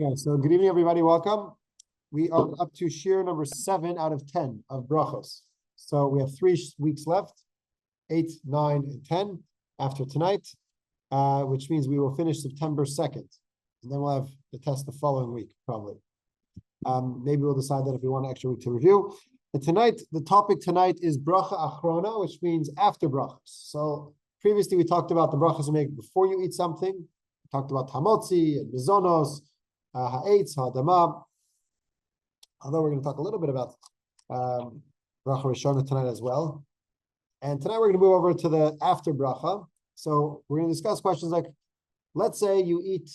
Okay, so good evening, everybody. Welcome. We are up to shir number 7 out of 10 of brachos. So we have 3 weeks left, 8, 9, and 10 after tonight, which means we will finish September 2nd. And then we'll have the test the following week, probably. Maybe we'll decide that if we want an extra week to review. And tonight, the topic tonight is bracha achrona, which means after brachos. So previously we talked about the brachos you make before you eat something. We talked about hamotzi and mizonos, ha'etz, ha'adama. Although we're going to talk a little bit about bracha rishona tonight as well. And tonight we're going to move over to the after bracha. So we're going to discuss questions like, let's say you eat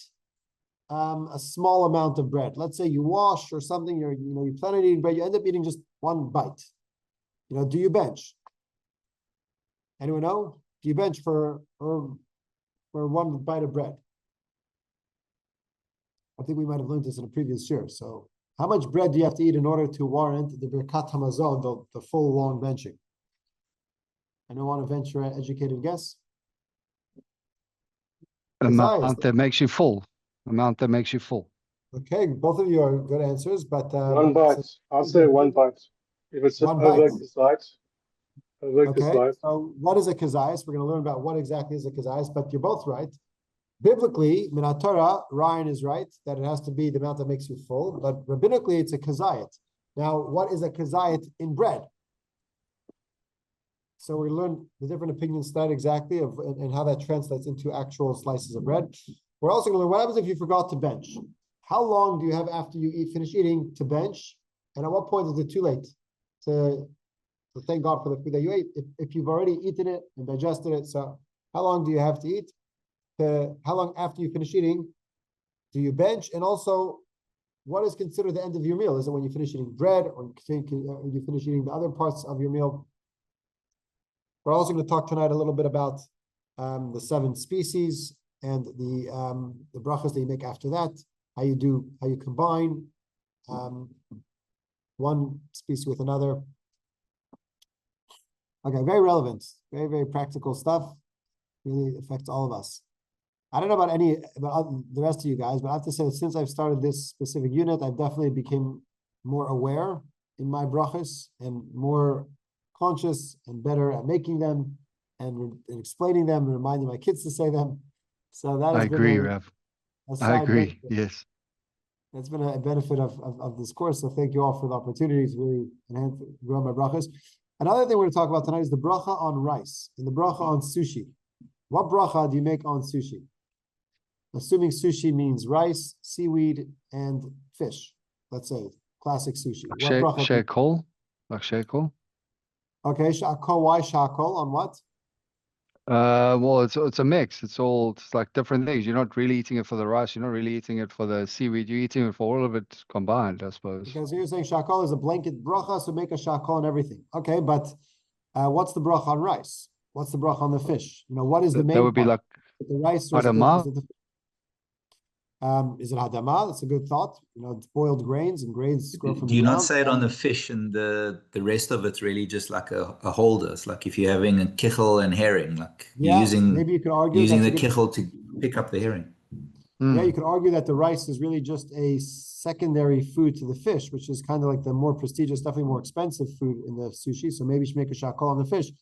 a small amount of bread. Let's say you wash or something, you plan on eating bread, you end up eating just one bite. Do you bench? Anyone know? Do you bench for one bite of bread? I think we might have learned this in a previous year. So how much bread do you have to eat in order to warrant the Birkat Hamazon, the full long benching? Anyone want to venture an educated guess? Amount that makes you full. Amount that makes you full. Okay, both of you are good answers, but one bite. I'll say one bite. If it's one over bite. Okay. So what is a kazayas? We're going to learn about what exactly is a kazayas, but you're both right. Biblically, Minat Torah, Ryan is right that it has to be the amount that makes you full, but rabbinically it's a kazayat. Now, what is a kazayat in bread? So we learn the different opinions that exactly of and how that translates into actual slices of bread. We're also going to learn what happens if you forgot to bench. How long do you have after you finish eating to bench? And at what point is it too late to thank God for the food that you ate? If you've already eaten it and digested it, so how long do you have to eat? How long after you finish eating do you bench? And also, what is considered the end of your meal? Is it when you finish eating bread or you finish eating the other parts of your meal? We're also going to talk tonight a little bit about the 7 species and the brachas that you make after that, how you combine one species with another. Okay, very relevant, very, very practical stuff. Really affects all of us. I don't know about the rest of you guys, but I have to say that since I've started this specific unit, I've definitely become more aware in my brachas and more conscious and better at making them and explaining them and reminding my kids to say them. So that has been agree, Rav. I agree. benefit. Yes. That's been a benefit of this course. So thank you all for the opportunity to really grow my brachas. Another thing we're going to talk about tonight is the bracha on rice and the bracha on sushi. What bracha do you make on sushi? Assuming sushi means rice, seaweed, and fish. Let's say classic sushi. Shekol. Like shekol. Okay, shakol. Why shakol? On what? Well, it's a mix. It's like different things. You're not really eating it for the rice. You're not really eating it for the seaweed. You're eating it for all of it combined, I suppose. Because you're saying shakol is a blanket bracha, so make a shakol on everything. Okay, but what's the bracha on rice? What's the bracha on the fish? What is the main? That would be part? like the rice or is it hadama? That's a good thought. It's boiled grains and grains grow from Do you not say it on the fish and the rest of it's really just like a holder? It's like if you're having a kichel and herring, like you're maybe you could argue using the kichel to pick up the herring. Yeah, you could argue that the rice is really just a secondary food to the fish, which is kind of like the more prestigious, definitely more expensive food in the sushi. So maybe you should make a shakol on the fish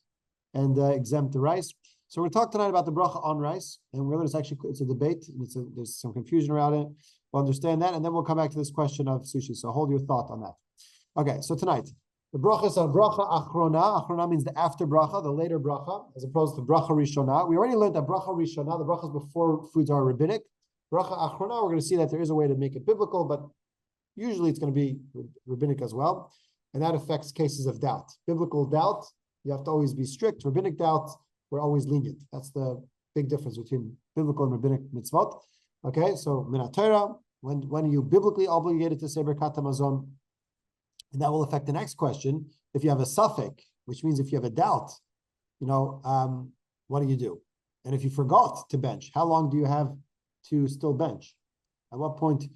and exempt the rice. So we're going to talk tonight about the bracha on rice, and it's a debate, and there's some confusion around it. We'll understand that, and then we'll come back to this question of sushi. So hold your thought on that. Okay, so tonight, the bracha is on bracha achrona. Achrona means the after bracha, the later bracha, as opposed to bracha rishona. We already learned that bracha rishona, the brachas before foods are rabbinic. Bracha achrona, we're going to see that there is a way to make it biblical, but usually it's going to be rabbinic as well, and that affects cases of doubt. Biblical doubt, you have to always be strict. Rabbinic doubt, we're always lenient. That's the big difference between biblical and rabbinic mitzvot. Okay, so Minat Torah, when are you biblically obligated to say Birkat Hamazon? And that will affect the next question. If you have a safek, which means if you have a doubt, what do you do? And if you forgot to bench, how long do you have to still bench? At what point, do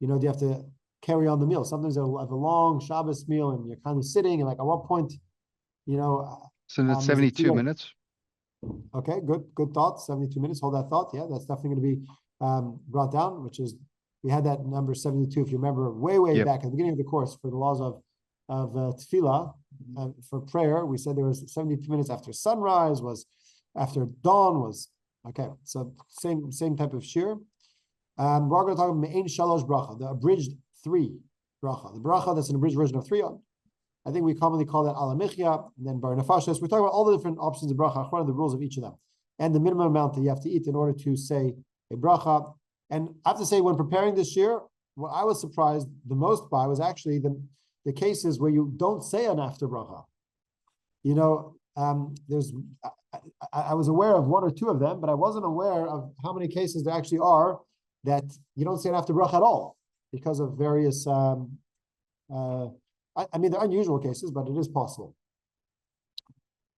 you have to carry on the meal? Sometimes you have a long Shabbos meal and you're kind of sitting, and like at what point, So that's 72 minutes. Okay, good thought. 72 minutes. Hold that thought. Yeah, that's definitely going to be brought down, which is We had that number 72, if you remember, way Yep. back at the beginning of the course for the laws of tefillah, for prayer. We said there was 72 minutes after sunrise, was after dawn, was okay. So same type of shir. We're going to talk about Me'ein Shalosh Bracha, the abridged 3 bracha. The bracha that's an abridged version of 3. I think we commonly call that Ala Michya, and then Bar Nefashos. We're talking about all the different options of bracha, the rules of each of them, and the minimum amount that you have to eat in order to say a bracha. And I have to say, when preparing this year, what I was surprised the most by was actually the cases where you don't say an after bracha. You know, I was aware of 1 or 2 of them, but I wasn't aware of how many cases there actually are that you don't say an after bracha at all because of various. I mean, they're unusual cases, but it is possible.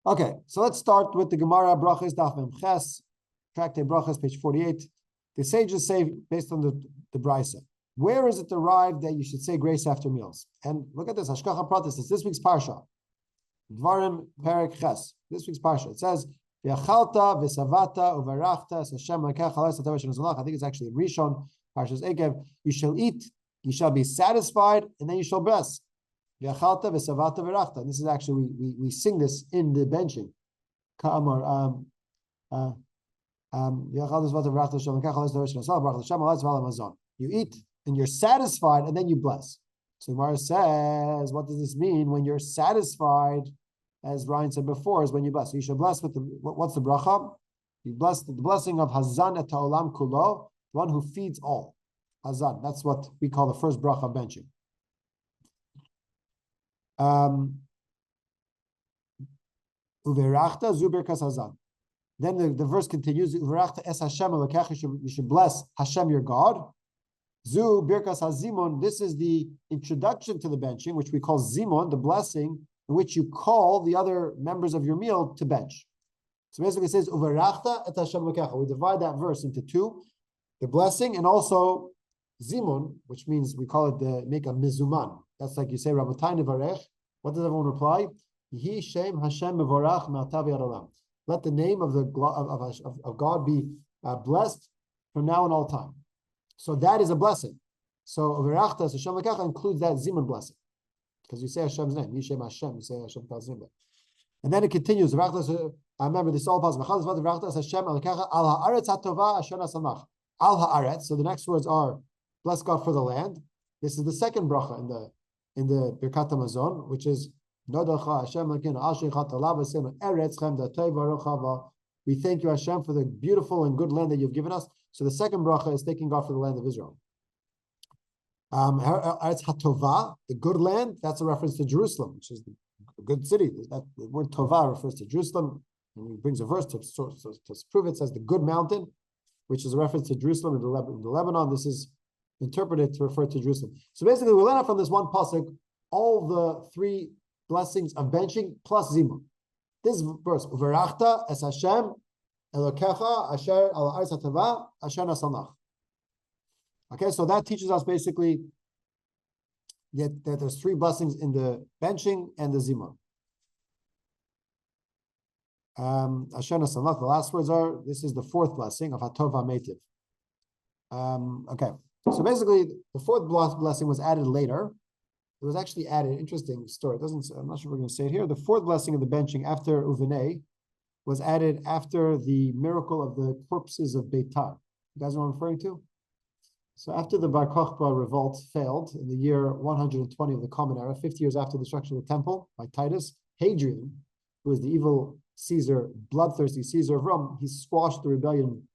Okay, so let's start with the Gemara Brachos Daf Mem Ches, Tractate Brachos, page 48. The sages say, based on the Brisa, where is it derived that you should say grace after meals? And look at this, Hashkacha Pratis, it's this week's Parsha. Dvarim Perek Ches, this week's Parsha. It says, V'achalta v'savata uvarachta es Hashem l'kecha l'es hatav shenus zolach. I think it's actually in Rishon, Parshas Ekev. You shall eat, you shall be satisfied, and then you shall bless. V'achalta v'savata v'rachta. And this is actually, we sing this in the benching. Ka'amar, you eat and you're satisfied, and then you bless. So Gemara says, what does this mean? When you're satisfied, as Ryan said before, is when you bless. So you should bless with what's the bracha? You bless the blessing of Hazan et ha'olam kulo, the one who feeds all. Hazan, that's what we call the first bracha of benching. Uverachta zu birkas Hazan. Then the verse continues, Uverachta es Hashem elokech, you should bless Hashem your God. Zu birkas hazimon, this is the introduction to the benching, which we call zimon, the blessing, in which you call the other members of your meal to bench. So basically it says, Uverachta et Hashem elokech. We divide that verse into 2, the blessing and also zimon, which means we call it make a mizuman. That's like you say, Rabotai nevarech. What does everyone reply? Yehi shem Hashem mevorach me'atav yad olam. Let the name of God be blessed from now and all time. So that is a blessing. So Uverachta Hashem l'kecha includes that zimun blessing, because you say Hashem's name. Yishem Hashem, you say Hashem God's name. And then it continues. I remember this all possible. Hashem l'kecha al haaretz hatova asher nasamach. Al haaretz. So the next words are, bless God for the land. This is the second bracha in the Birkat Hamazon, which is we thank you, Hashem, for the beautiful and good land that you've given us. So the second bracha is thanking God for the land of Israel. Eretz HaTova, the good land, that's a reference to Jerusalem, which is the good city. That the word Tova refers to Jerusalem, and he brings a verse to prove it. Says the good mountain, which is a reference to Jerusalem in the Lebanon. This is interpreted to refer to Jerusalem. So basically, we learn out from this one pasuk all the 3 blessings of benching plus zimun. This verse, Uverachta es Hashem elokecha asher al haaretz hatova asher nasamach. Okay, so that teaches us basically that there's 3 blessings in the benching and the zimun. Asher nasamach. The last words are, this is the 4th blessing of hatov ha'meitiv. Okay, so basically the 4th blessing was added later. It was actually added, interesting story. It doesn't, I'm not sure we're going to say it here. The 4th blessing of the benching after Uvinei was added after the miracle of the corpses of Beitar. You guys know what I'm referring to? So after the Bar Kokhba revolt failed in the year 120 of the Common Era, 50 years after the destruction of the temple by Titus, Hadrian, who was the evil Caesar, bloodthirsty Caesar of Rome, he squashed the rebellion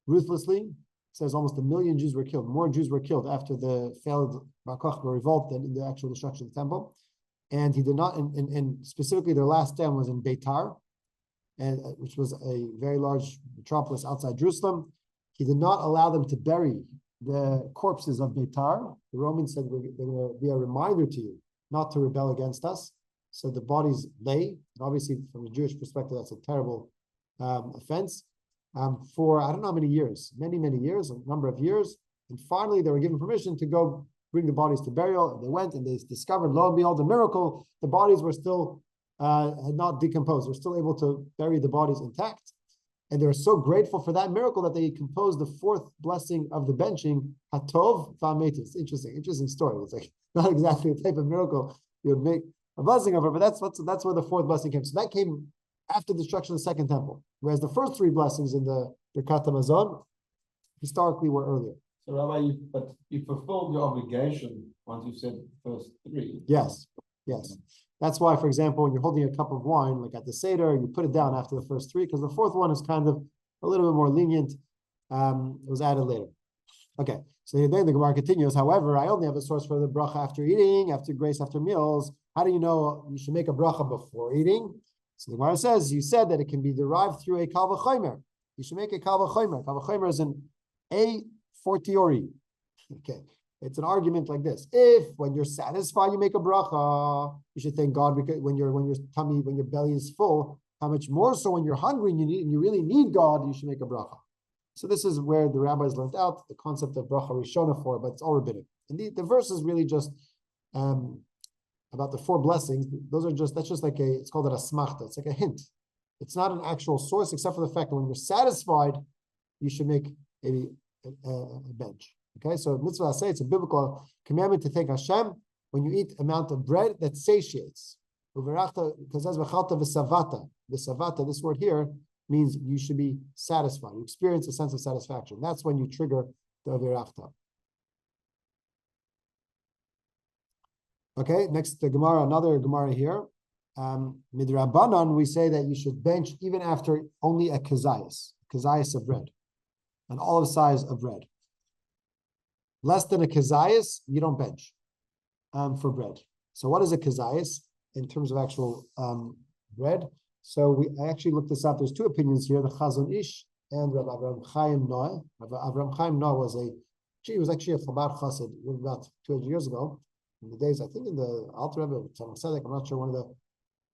ruthlessly. It says almost 1 million Jews were killed. More Jews were killed after the failed Bar Kokhba revolt than in the actual destruction of the temple. And he did not, and specifically their last stand was in Beitar, and which was a very large metropolis outside Jerusalem. He did not allow them to bury the corpses of Beitar. The Romans said, they're going to be a reminder to you not to rebel against us. So the bodies lay, and obviously from a Jewish perspective, that's a terrible offense. For I don't know how many years, many years, a number of years. And finally, they were given permission to go bring the bodies to burial. And they went and they discovered, lo and behold, the miracle, the bodies were still, had not decomposed. They were still able to bury the bodies intact. And they're so grateful for that miracle that they composed the fourth blessing of the benching, Hatov V'Ametis. Interesting story. It's like not exactly the type of miracle you would make a blessing of it, but that's where the fourth blessing came. So that came after the destruction of the second temple, whereas the first three blessings in the Birkat Hamazon historically were earlier. So Rabbi, but you fulfilled your obligation once you said the first three. Yes. That's why, for example, when you're holding a cup of wine, like at the Seder, you put it down after the first three, because the fourth one is kind of a little bit more lenient. It was added later. Okay, so then the Gemara continues. However, I only have a source for the bracha after eating, after grace, after meals. How do you know you should make a bracha before eating? So the Gemara says, you said that it can be derived through a kal v'chomer. You should make a kal v'chomer. Kal v'chomer is an a fortiori. Okay. It's an argument like this. If when you're satisfied, you make a bracha, you should thank God, because when your belly is full, how much more so when you're hungry and you really need God, you should make a bracha. So this is where the rabbis learned out the concept of bracha rishona for, but it's all rabbinic. And the verse is really just about the four blessings. That's just like it's called an asmachta. It's like a hint. It's not an actual source, except for the fact that when you're satisfied, you should make a bench. Okay, so mitzvah say it's a biblical commandment to thank Hashem when you eat amount of bread that satiates. V'savata, this word here means you should be satisfied. You experience a sense of satisfaction. That's when you trigger the virachta. Okay, next the Gemara, another Gemara here. Midrabanan, we say that you should bench even after only a kazayas of bread, an olive size of bread. Less than a kazayas, you don't bench for bread. So what is a kazayas in terms of actual bread? So I actually looked this up. There's two opinions here, the Chazon Ish and Rabbi Avram Chaim Noah. Rabbi Avram Chaim Noah was actually a Chabad Chassid about 200 years ago. In the days, I think in the Alter Rebbe, I'm not sure, one of the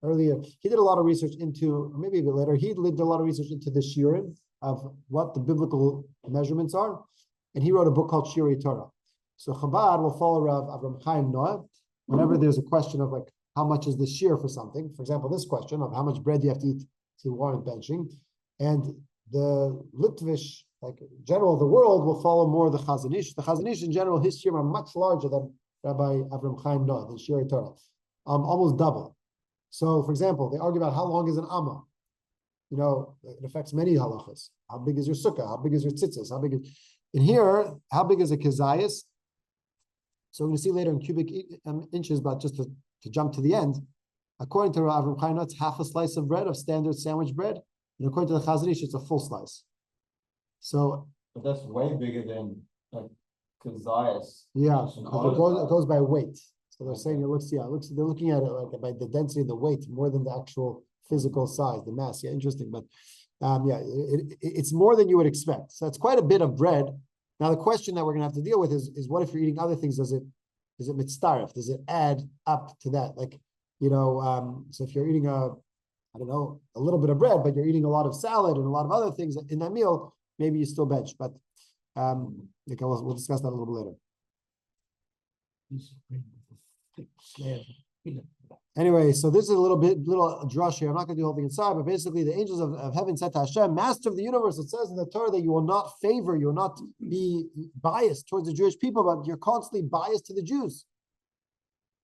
earlier, he did a lot of research into, or maybe a bit later, he did a lot of research into the shiurim of what the biblical measurements are. And he wrote a book called Shirei Torah. So Chabad will follow Rav Avram Chaim Noah whenever there's a question of like, how much is the shear for something? For example, this question of how much bread do you have to eat to warrant benching? And the Litvish, like general of the world, will follow more the Chazon Ish. The Chazon Ish in general, his shiur are much larger than Rabbi Avram Chaim Noah, the Shirei Torah, almost double. So, for example, they argue about how long is an amma. You know, it affects many halachas. How big is your sukkah? How big is your tzitzis? How big is... And here, how big is a kazayas? So we're going to see later in cubic inches, but just to jump to the end, according to Rav Avram Chaim Noah, it's half a slice of bread, of standard sandwich bread. And according to the Chazon Ish, it's a full slice. So, but that's way bigger than like kazayas. Yeah, it goes by weight. So they're saying they're looking at it like by the density of the weight more than the actual physical size, the mass. Yeah, interesting. But it's more than you would expect. So it's quite a bit of bread. Now the question that we're gonna have to deal with is what if you're eating other things? Is it mitzdaref? Does it add up to that? Like, so if you're eating a little bit of bread, but you're eating a lot of salad and a lot of other things in that meal, maybe you still bench. But we'll discuss that a little bit later. Anyway, so this is a little drush here. I'm not going to do the whole thing inside, but basically the angels of heaven said to Hashem, Master of the universe, it says in the Torah that you will not be biased towards the Jewish people, but you're constantly biased to the Jews.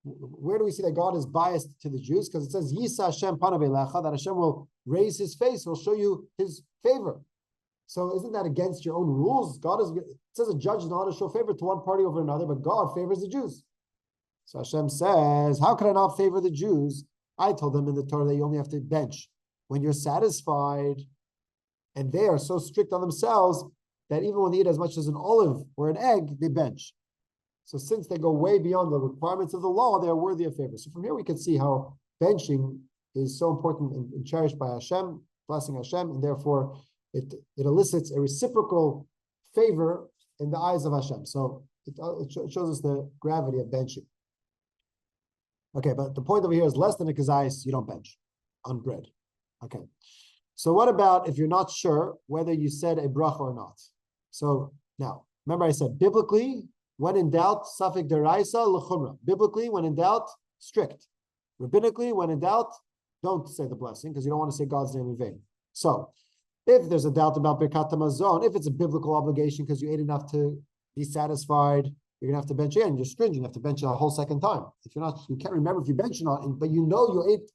Where do we see that God is biased to the Jews? Because it says, Yisa Hashem panav elecha, that Hashem will raise his face, will show you his favor. So isn't that against your own rules? It says a judge is not to show favor to one party over another, but God favors the Jews. So Hashem says, how could I not favor the Jews? I told them in the Torah that you only have to bench when you're satisfied. And they are so strict on themselves that even when they eat as much as an olive or an egg, they bench. So since they go way beyond the requirements of the law, they are worthy of favor. So from here we can see how benching is so important and cherished by Hashem, blessing Hashem, and therefore it elicits a reciprocal favor in the eyes of Hashem. So it shows us the gravity of benching. Okay, but the point over here is less than a kazayas, you don't bench on bread. Okay. So what about if you're not sure whether you said a bracha or not? So now, remember I said biblically, when in doubt, safek deraisa l'chumra. Biblically, when in doubt, strict. Rabbinically, when in doubt, don't say the blessing because you don't want to say God's name in vain. So If there's a doubt about Birkat Hamazon, if it's a biblical obligation because you ate enough to be satisfied, you're gonna have to bench again. You're stringent. You have to bench it a whole second time. If you're not, you can't remember if you bench or not, but you know you ate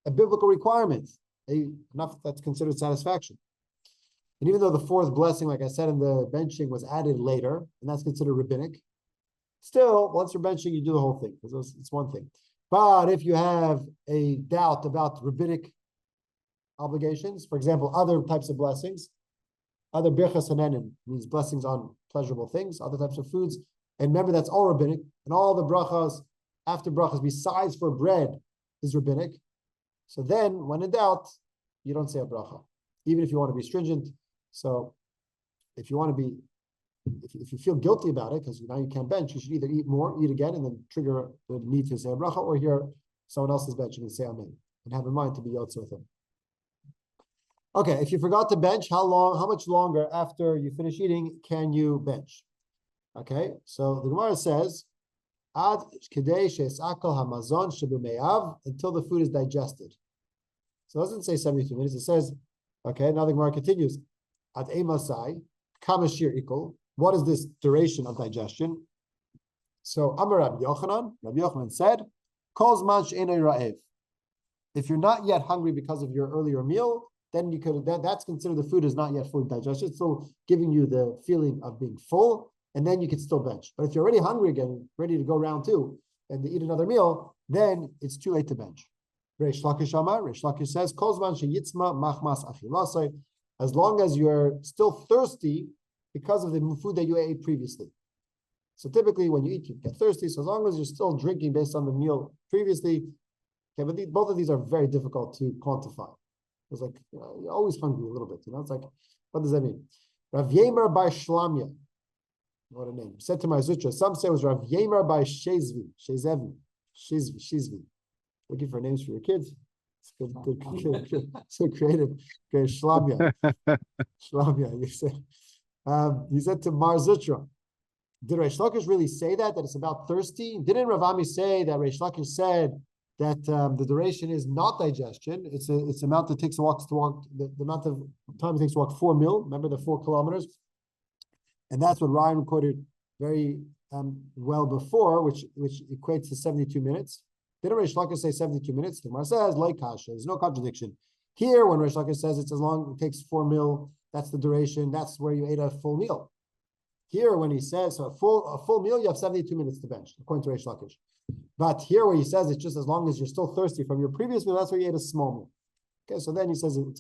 a biblical requirement. Enough that's considered satisfaction. And even though the fourth blessing, like I said in the benching, was added later, and that's considered rabbinic, still, once you're benching, you do the whole thing, because it's one thing. But if you have a doubt about rabbinic obligations, for example, other types of blessings, other birchas hanenin means blessings on pleasurable things, other types of foods, and remember that's all rabbinic, and all the brachas, after brachas, besides for bread, is rabbinic. So then, when in doubt, you don't say a bracha, even if you want to be stringent. So if you want to be, if you feel guilty about it, because now you can't bench, you should either eat more, eat again, and then trigger the need to say a bracha, or hear someone else's benching and say amen, and have in mind to be yotze with him. Okay, if you forgot to bench, how much longer after you finish eating can you bench? Okay, so the Gemara says, Ad kedei she'esakal hamazon shebeme'av, until the food is digested. So it doesn't say 72 minutes, it says, okay, now the Gemara continues, Ad emasai, kamashir ikol, what is this duration of digestion? So Amar Rabbi Yochanan said, Kol zman she'enoi ra'ev. If you're not yet hungry because of your earlier meal, then you could, that's considered the food is not yet fully digested. It's still giving you the feeling of being full, and then you can still bench. But if you're already hungry again, ready to go round two, and to eat another meal, then it's too late to bench. Reish Lakish says, Kol zman sheyitzma machmas achilasai, as long as you're still thirsty because of the food that you ate previously. So typically when you eat, you get thirsty. So as long as you're still drinking based on the meal previously, okay, but both of these are very difficult to quantify. It's like, you're always hungry a little bit, it's like, what does that mean? Rav Yemer by Shlamya, what a name, said to my Zutra, some say it was Rav Yemer by Shizvi, looking for names for your kids. It's good, so creative. Okay, Shlamya, he said to Mar Zutra, did Reish Lakish really say that it's about thirsty? Didn't Rav Ami say that Reish Lakish said that the duration is not digestion? It's the amount that takes the amount of time it takes to walk 4 mil. Remember the 4 kilometers? And that's what Ryan quoted very well before, which equates to 72 minutes. Didn't Reish Lakish say 72 minutes? The Gemara says, like kasha, there's no contradiction. Here, when Reish Lakish says it's as long, it takes 4 mil, that's the duration, that's where you ate a full meal. Here, when he says so a full meal, you have 72 minutes to bench, according to Reish Lakish. But here, where he says it's just as long as you're still thirsty from your previous meal, that's where you ate a small meal. Okay, so then he says you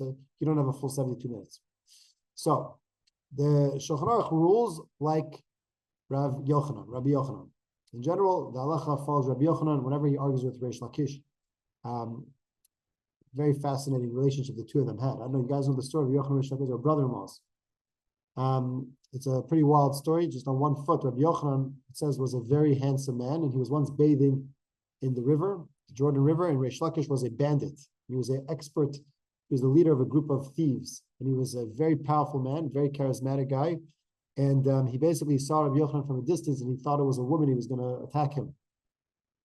don't have a full 72 minutes. So the Shulchan Aruch rules like Rabbi Yochanan. In general, the halacha follows Rabbi Yochanan whenever he argues with Reish Lakish. Very fascinating relationship the two of them had. I don't know, you guys know the story of Yochanan and Reish Lakish are brother-in-laws. It's a pretty wild story. Just on one foot, Rabbi Yochanan, it says, was a very handsome man, and he was once bathing in the river, the Jordan River, and Reish Lakish was a bandit. He was an expert. He was the leader of a group of thieves, and he was a very powerful man, very charismatic guy. And he basically saw Rabbi Yochanan from a distance, and he thought it was a woman he was going to attack him.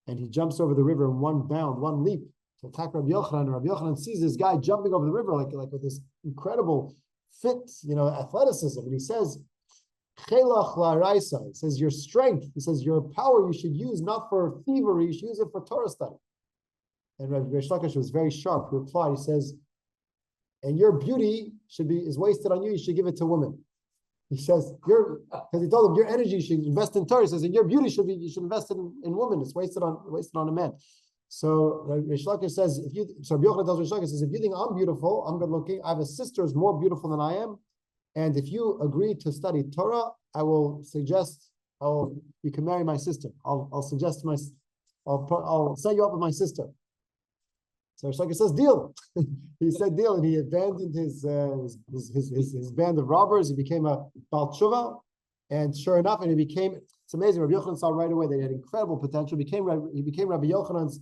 And he jumps over the river in one bound, one leap to attack Rabbi Yochanan. And Rabbi Yochanan sees this guy jumping over the river like with this incredible fit, athleticism. And he says, Chelach la'araisa. He says, your strength, he says, your power you should use not for thievery, you should use it for Torah study. And Rabbi Reish Lakish was very sharp. He replied, he says, and your beauty is wasted on you, you should give it to women. He says, because he told him your energy should invest in Torah. He says, and your beauty you should invest in women. It's wasted on a man. So Reish Lakish says, Rabbi Yochanan tells Reish Lakish, says, if you think I'm beautiful, I'm good looking, I have a sister who's more beautiful than I am, and if you agree to study Torah, I will suggest, you can marry my sister. I'll set you up with my sister. So Reish Lakish says, deal. He said deal, and he abandoned his band of robbers. He became a Baal Tshuva, and sure enough, it's amazing. Rabbi Yochanan saw right away that he had incredible potential. He became Rabbi Yochanan's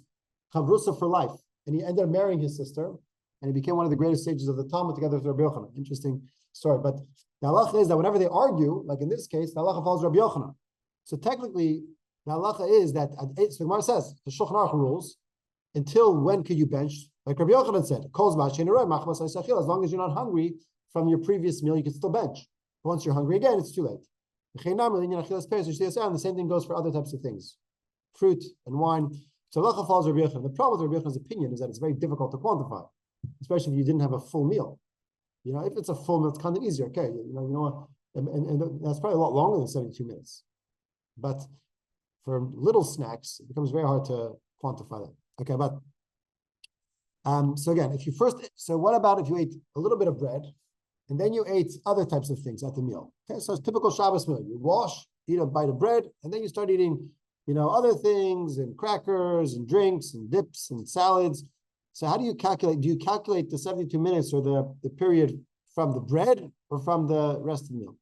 chavrusa for life, and he ended up marrying his sister, and he became one of the greatest sages of the Talmud together with Rabbi Yochanan. Interesting story. But the halacha is that whenever they argue, like in this case, the halacha follows Rabbi Yochanan. So technically, the halacha is that, so the Gemara says, the Shulchan Aruch rules, until when could you bench? Like Rabbi Yochanan said, as long as you're not hungry from your previous meal, you can still bench. But once you're hungry again, it's too late. The same thing goes for other types of things, fruit and wine. So halacha follows Rabbi Yochanan. The problem with Rabbi Yochanan's opinion is that it's very difficult to quantify, especially if you didn't have a full meal. You know, if it's a full meal, it's kind of easier. Okay, you know, and that's probably a lot longer than 72 minutes. But for little snacks, it becomes very hard to quantify that. Okay, but so again, so what about if you ate a little bit of bread and then you ate other types of things at the meal? Okay, so it's typical Shabbos meal. You wash, eat a bite of bread, and then you start eating, you know, other things and crackers and drinks and dips and salads. So how do you calculate? Do you calculate the 72 minutes or the period from the bread or from the rest of the meal?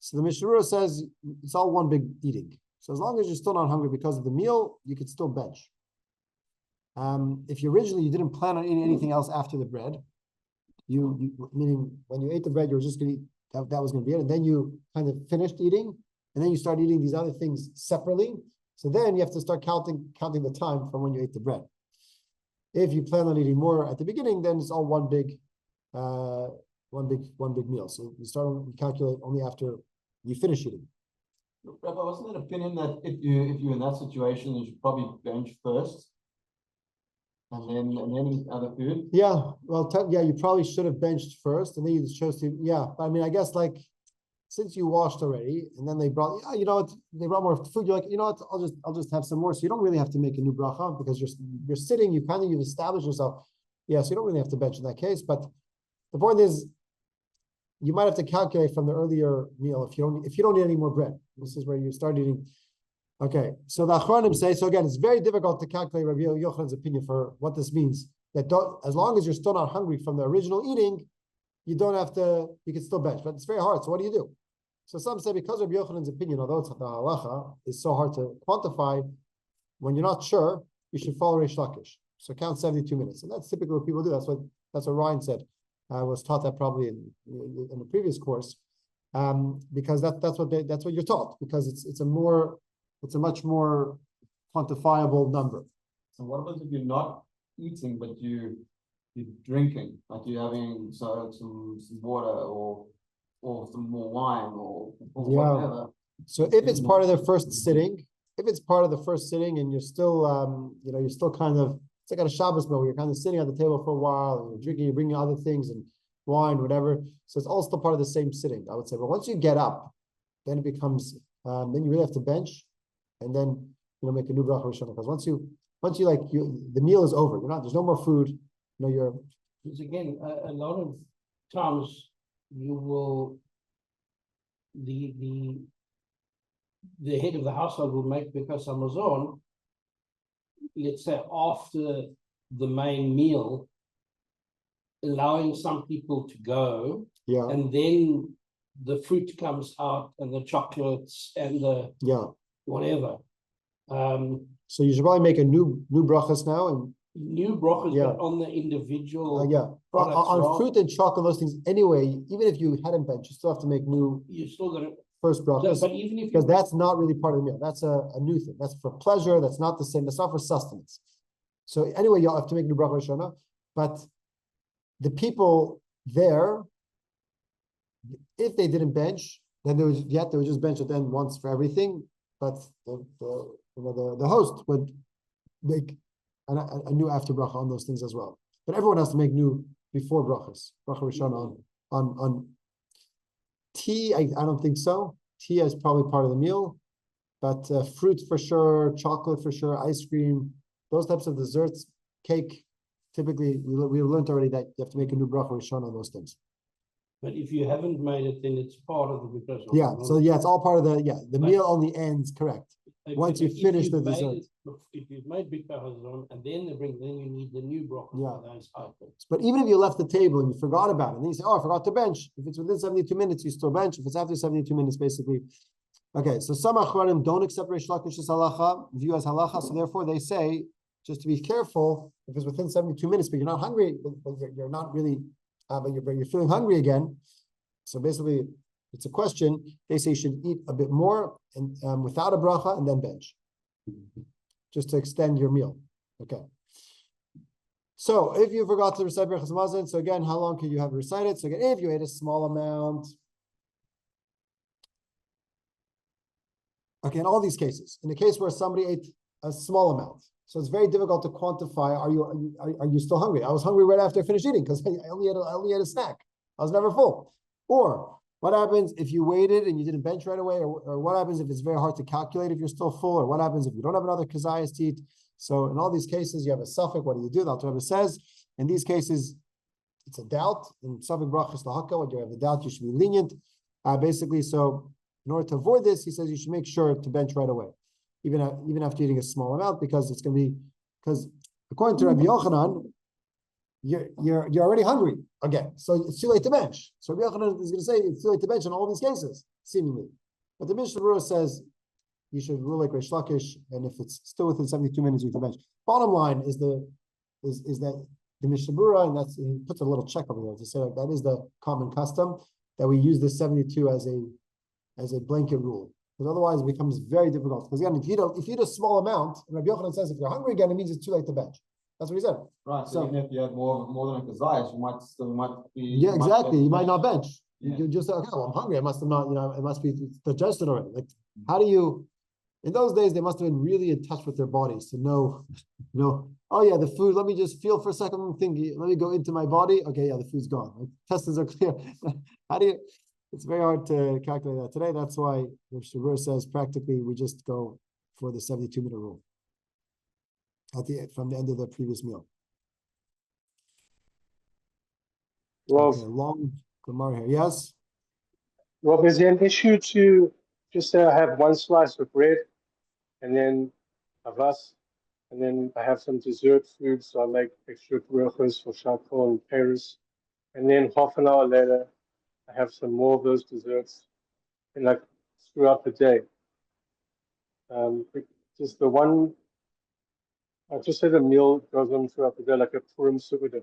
So the Mishnah Berurah says it's all one big eating. So as long as you're still not hungry because of the meal, you could still bench. If you didn't plan on eating anything else after the bread, meaning when you ate the bread, you were just going to eat, that was going to be it. And then you kind of finished eating, and then you start eating these other things separately. So then you have to start counting the time from when you ate the bread. If you plan on eating more at the beginning, then it's all one big meal. So you calculate only after you finish eating. Rabbi, wasn't that opinion that if you're in that situation, you should probably bench first, and then eat other food? Yeah, well, you probably should have benched first, and then you chose to. Yeah, but I mean, I guess like since you washed already, and then they brought, you know what, they brought more food. You're like, you know what, I'll just have some more. So you don't really have to make a new bracha because you're sitting. You've established yourself. Yeah, so you don't really have to bench in that case. But the point is, you might have to calculate from the earlier meal if you don't need any more bread. This is where you start eating. Okay, so the Achronim say, so again, it's very difficult to calculate Rabbi Yochanan's opinion for what this means. That as long as you're still not hungry from the original eating, you can still bench, but it's very hard. So what do you do? So some say because Rabbi Yochanan's opinion, although it's the halacha, is so hard to quantify, when you're not sure, you should follow Reish Lakish. So count 72 minutes. And that's typically what people do. That's what Ryan said. I was taught that probably in the previous course, because that's what you're taught, because it's a much more quantifiable number. So what about if you're not eating but you're drinking, like you're having some water or some more wine or whatever? So if it's part of the first sitting, and you're still you're still kind of, it's like at a Shabbos meal where you're kind of sitting at the table for a while and you're drinking, you're bringing other things and wine, whatever. So it's all still part of the same sitting, I would say. But once you get up, then it becomes, then you really have to bench and then, make a new bracha rishona. Because once you the meal is over, there's no more food. Because again, a lot of times you will, the head of the household will make because Amazon, let's say after the main meal, allowing some people to go, and then the fruit comes out and the chocolates and the whatever. So you should probably make a new brachas now and new brachas, but on the individual products. On fruit and chocolate, those things anyway. Even if you hadn't benched, you still have to make new. You still got to first brachas, but even if because that's not really part of the meal. That's a new thing. That's for pleasure. That's not the same. That's not for sustenance. So anyway, you'll have to make new bracha rishona. But the people there, if they didn't bench, then they would just bench it then once for everything. But the host would make a new after bracha on those things as well. But everyone has to make new before brachas. Bracha rishona on tea. I don't think so. Tea is probably part of the meal, but fruit for sure, chocolate for sure, ice cream, those types of desserts, cake. Typically, we learned already that you have to make a new bracha rishona on those things. But if you haven't made it, then it's part of the because. It's all part of the meal only ends correct once you finish the dessert. If you've made Birkat Hamazon and then you need the new bracha for those items. But even if you left the table and you forgot about it, and then you say, "Oh, I forgot to bench." If it's within 72 minutes, you still bench. If it's after 72 minutes, basically. Okay, so some achronim don't accept Reish Lakish's halacha, view as halacha. So therefore, they say just to be careful if it's within 72 minutes, but you're not hungry, but you're not really, but you're feeling hungry again. So basically, it's a question. They say you should eat a bit more and without a bracha and then bench, just to extend your meal. Okay. So if you forgot to recite Birchas Hamazon, so again, how long can you have recited? So again, if you ate a small amount. Okay, in all these cases, in the case where somebody ate a small amount, so it's very difficult to quantify. Are you still hungry? I was hungry right after I finished eating because I only had a snack. I was never full. Or what happens if you waited and you didn't bench right away? Or what happens if it's very hard to calculate if you're still full? Or what happens if you don't have another kazayas to eat? So in all these cases, you have a suffix. What do you do? The Alter Rebbe says, in these cases, it's a doubt. In suffix brachas lahaka, when you have a doubt, you should be lenient. Basically, so in order to avoid this, he says you should make sure to bench right away, even after eating a small amount, because it's going to be, because according to Rabbi Yochanan, you're already hungry again, so it's too late to bench. So Rabbi Yochanan is going to say it's too late to bench in all these cases, seemingly. But the Mishnah Berurah says you should rule like Reish Lakish, and if it's still within 72 minutes, you can bench. Bottom line is that the Mishnah Berurah, and that's, he puts a little check over there to say like that is the common custom, that we use this 72 as a blanket rule, because otherwise it becomes very difficult. Because again, if you eat a small amount, and Rabbi Yochanan says if you're hungry again, it means it's too late to bench. That's what he said. Right, So- so even if you have more than a kazayas, you might be. Yeah, exactly. You might not bench. Yeah. You just say, okay, well, I'm hungry. I must have not, it must be digested already. Like, how do you? In those days, they must have been really in touch with their bodies to know, oh yeah, the food. Let me just feel for a second. Let me go into my body. Okay, yeah, the food's gone. Like, testers are clear. How do you? It's very hard to calculate that today. That's why the Shabur says practically we just go for the 72-minute rule from the end of the previous meal. Well, Okay, long Gemara here. Yes. Rob, is there an issue to just say I have one slice of bread and then avas, and then I have some dessert food, so I make extra brachos for shakol and Paris, and then half an hour later I have some more of those desserts, and like throughout the day. Just the one, I just say the meal goes on throughout the day like a Purim Sukkah.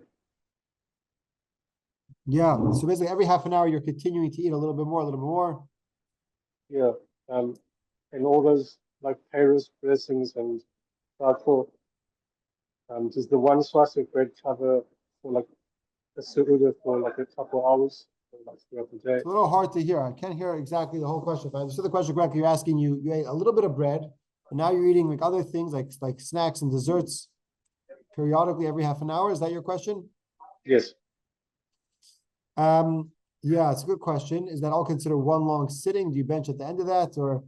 Yeah. So basically, every half an hour, you're continuing to eat a little bit more. Yeah, and all those like Paris blessings and shakol. Does the one slice of bread cover for like a sukkah for like a couple of hours, like throughout the day? It's a little hard to hear. I can't hear exactly the whole question. If I understood the question correctly, you're asking you ate a little bit of bread, and now you're eating like other things like snacks and desserts periodically every half an hour. Is that your question? Yes. Yeah, it's a good question. Is that all considered one long sitting? Do you bench at the end of that, or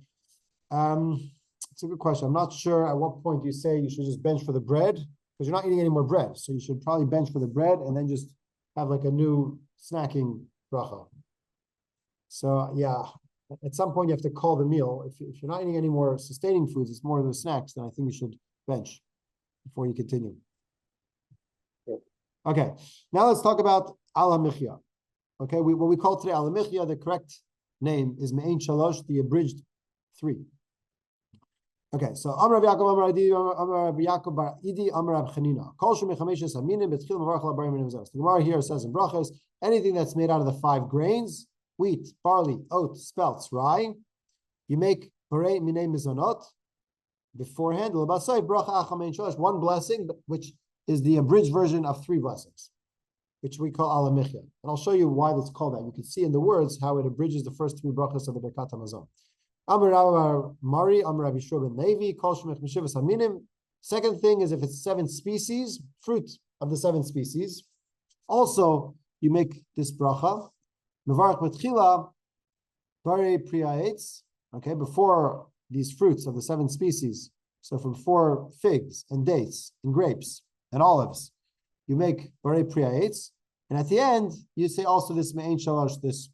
it's a good question. I'm not sure at what point you say you should just bench for the bread, because you're not eating any more bread. So you should probably bench for the bread and then just have like a new snacking bracha. So yeah, at some point you have to call the meal. If you're not eating any more sustaining foods, it's more of the snacks, then I think you should bench before you continue. Okay, now let's talk about al hamichya. Okay, what we call today al hamichya, the correct name is Me'ein Shalosh, the abridged 3. Okay, so Amar Rav Yaakov, Amar Adi, Amar Rav Yaakov Bar Idi, Amar Rav Chanina. Kol shemechameshes haminim betchil mevarach labarim minimzos. The Gemara here says in brachos, anything that's made out of the 5 grains, wheat, barley, oat, spelts, rye, you make parei minei mizonot beforehand. L'basai bracha achamein shalosh, 1 blessing, which is the abridged version of 3 blessings, which we call al hamichya. And I'll show you why it's called that. You can see in the words how it abridges the first 3 brachas of the Birkat HaMazon. Amar Rav Mari, Amar Rabbi Yeshua ben Levi, Kol Shemech Meshivas Haminim. Second thing is if it's 7 species, fruit of the 7 species. Also, you make this bracha. Mevarach Betchila, Bare Priyaetz. Okay, before these fruits of the 7 species. So from 4 figs and dates and grapes and olives, you make Bare Priyaetz. And at the end, you say also this Me'ein Shalosh, this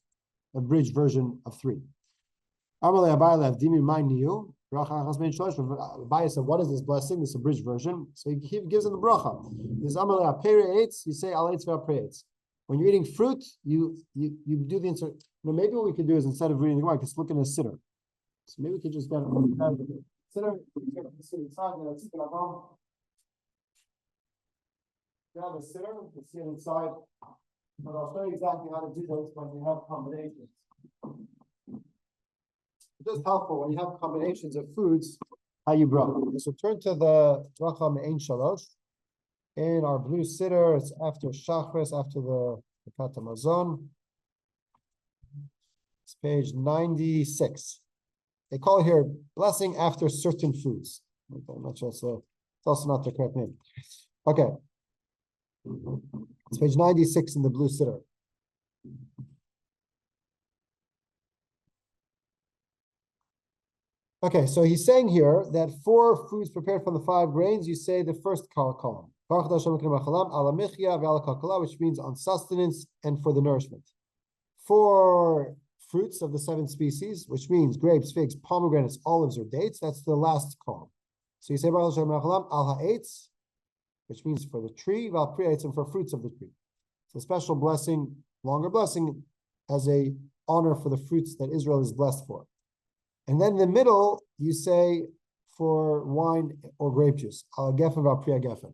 abridged version of 3. Abaye said, what is this blessing? This abridged version. So he gives him the bracha. This you say al eitz ve'al pre'etz. When you're eating fruit, you do the insert. Maybe what we could do is instead of reading the Gemara, just look in a sitter. So maybe we could just get a sitter. Grab a sitter, you can see it inside. But I'll show you exactly how to do those when you have combinations. It's just helpful when you have combinations of foods, how you bracha. So turn to the bracha Me'ein Shalosh. In our blue siddur, it's after Shachris, after the Birkat Hamazon. It's page 96. They call it here blessing after certain foods. I'm not sure, so it's also not the correct name. Okay. It's page 96 in the blue siddur. Okay, so he's saying here that for foods prepared from the 5 grains, you say the first column, which means on sustenance and for the nourishment. For fruits of the 7 species, which means grapes, figs, pomegranates, olives, or dates, that's the last column. So you say al ha'etz, which means for the tree, val pri'etz, and for fruits of the tree. It's a special blessing, longer blessing, as a honor for the fruits that Israel is blessed for. And then in the middle, you say for wine or grape juice, al gefen val priya gefen.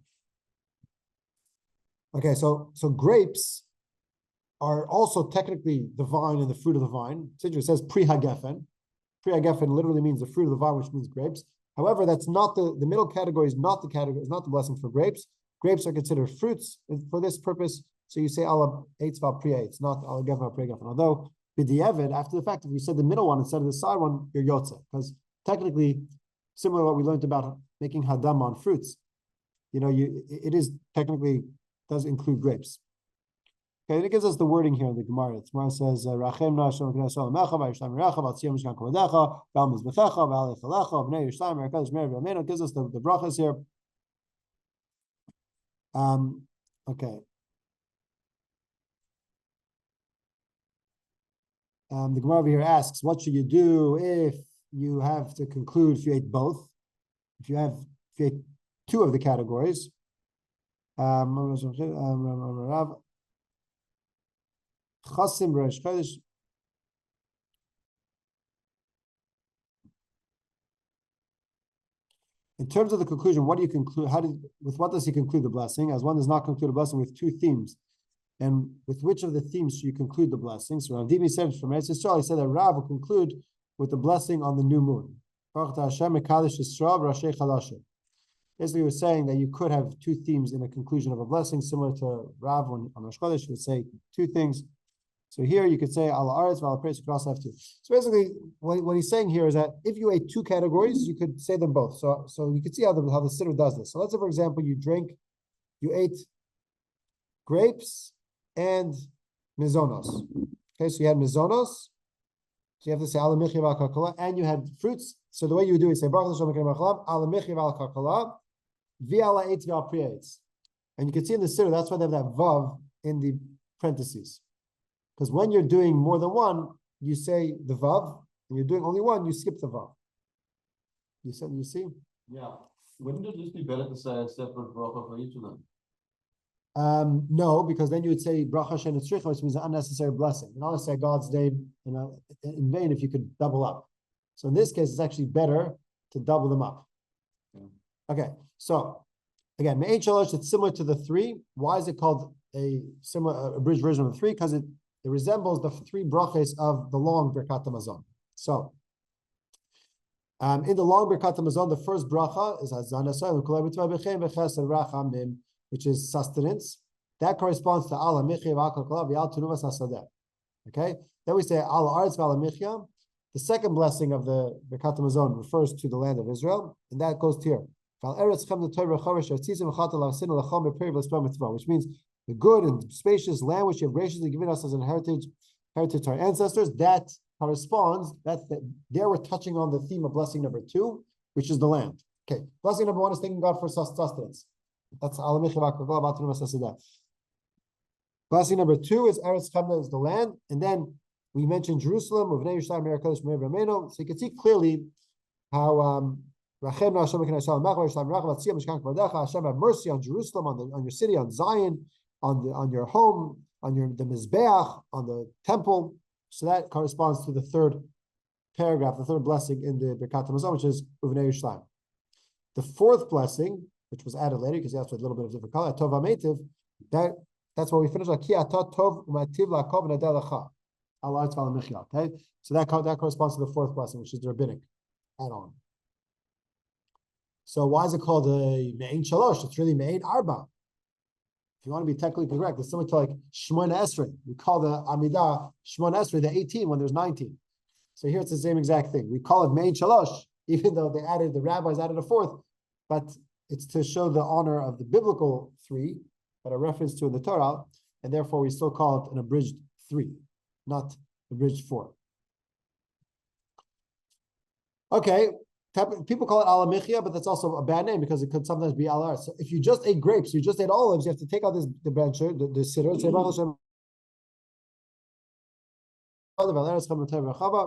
Okay, so grapes are also technically the vine and the fruit of the vine. It says pri hagefen. Pri hagefen literally means the fruit of the vine, which means grapes. However, that's not the middle category is not the category, is not the blessing for grapes. Grapes are considered fruits for this purpose. So you say ala eitz val priya, it's not ala gefen val priya gefen. Although b'di'evid, after the fact, if you said the middle one instead of the side one, you're yotze, because technically, similar to what we learned about making hadam on fruits, it is technically does include grapes. Okay, and it gives us the wording here in the Gemara. The Gemara says, "Rachem na Hashem k'nesol mecha v'yishlam merecha v'atziyam mishkan kodecha v'al mizbechecha v'al echalecha v'nei yishlam merekadosh meir v'amenu." It gives us the brachas here. Okay. The Gemara over here asks, what should you do if you have to conclude if you ate both? If you ate 2 of the categories. In terms of the conclusion, what do you conclude? With what does he conclude the blessing? As one does not conclude a blessing with 2 themes. And with which of the themes should you conclude the blessing? So Rav Dimi said from Eretz Yisrael, he said that Rav will conclude with the blessing on the new moon. Basically, he was saying that you could have 2 themes in a conclusion of a blessing, similar to Rav on Rosh Chodesh, he would say 2 things. So here you could say Al Aretz, Val Pres, you could also have 2. So basically, what he's saying here is that if you ate 2 categories, you could say them both. So you could see how the siddur does this. So let's say, for example, you ate grapes and mizonos. Okay, so you had mizonos. So you have to say Al Michi Val Kakala, and you had fruits. So the way you would do it, say Baruch Hashem Mekim Achalam, Al Michi Val Kakala, V'Ala Eitz Val Pri'etz. And you can see in the siddur, that's why they have that vav in the parentheses. Because when you're doing more than one, you say the vav. When you're doing only one, you skip the vav. You see? Yeah. Wouldn't it just be better to say a separate bracha for each of them? No, because then you would say bracha she'en tzricha, which means an unnecessary blessing. You don't say God's name, in vain if you could double up. So in this case, it's actually better to double them up. Yeah. Okay, so again, me'ein shalosh, it's similar to the 3. Why is it called a abridged version of the 3? Because it resembles the 3 brachas of the long Birkat Hamazon. So, in the long Birkat Hamazon, the first bracha is Hazan, which is sustenance. That corresponds to Al Michya V'Al Tunuvas Hasadeh. Okay, then we say Al Aretz V'Al Michya. The second blessing of the Birkat Hamazon refers to the land of Israel, and that goes here. Which means the good and spacious land which you have graciously given us as an heritage to our ancestors. That corresponds, there we're touching on the theme of blessing number 2, which is the land. Okay, blessing number 1 is thanking God for sustenance. That's blessing number 2 is Eretz Chemda, is the land, and then we mentioned Jerusalem, so you can see clearly how Hashem have mercy on Jerusalem, on your city, on Zion, on your home, on the Mizbeach, on the temple. So that corresponds to the 3rd paragraph, the 3rd blessing in the Birkat Hamazon, which is Uvnei Yerushalayim. The 4th blessing, which was added later because that's with a little bit of different color, Tov HaMeitiv, that's what we finished. Okay, so that corresponds to the 4th blessing, which is the rabbinic add-on. So why is it called a Me'ein Shalosh? It's really Me'ein Arba. if you want to be technically correct, it's similar to like Shmona Esrei. We call the Amidah Shmona Esrei the 18 when there's 19. So here it's the same exact thing. We call it Mein Shalosh, even though the rabbis added a fourth, but it's to show the honor of the biblical 3 that are referenced to in the Torah, and therefore we still call it an abridged 3, not abridged 4. Okay, people call it alamichia, but that's also a bad name because it could sometimes be alar. So if you just ate grapes, you just ate olives, you have to take out the bencher, the sitter, and say Baruch Hashem.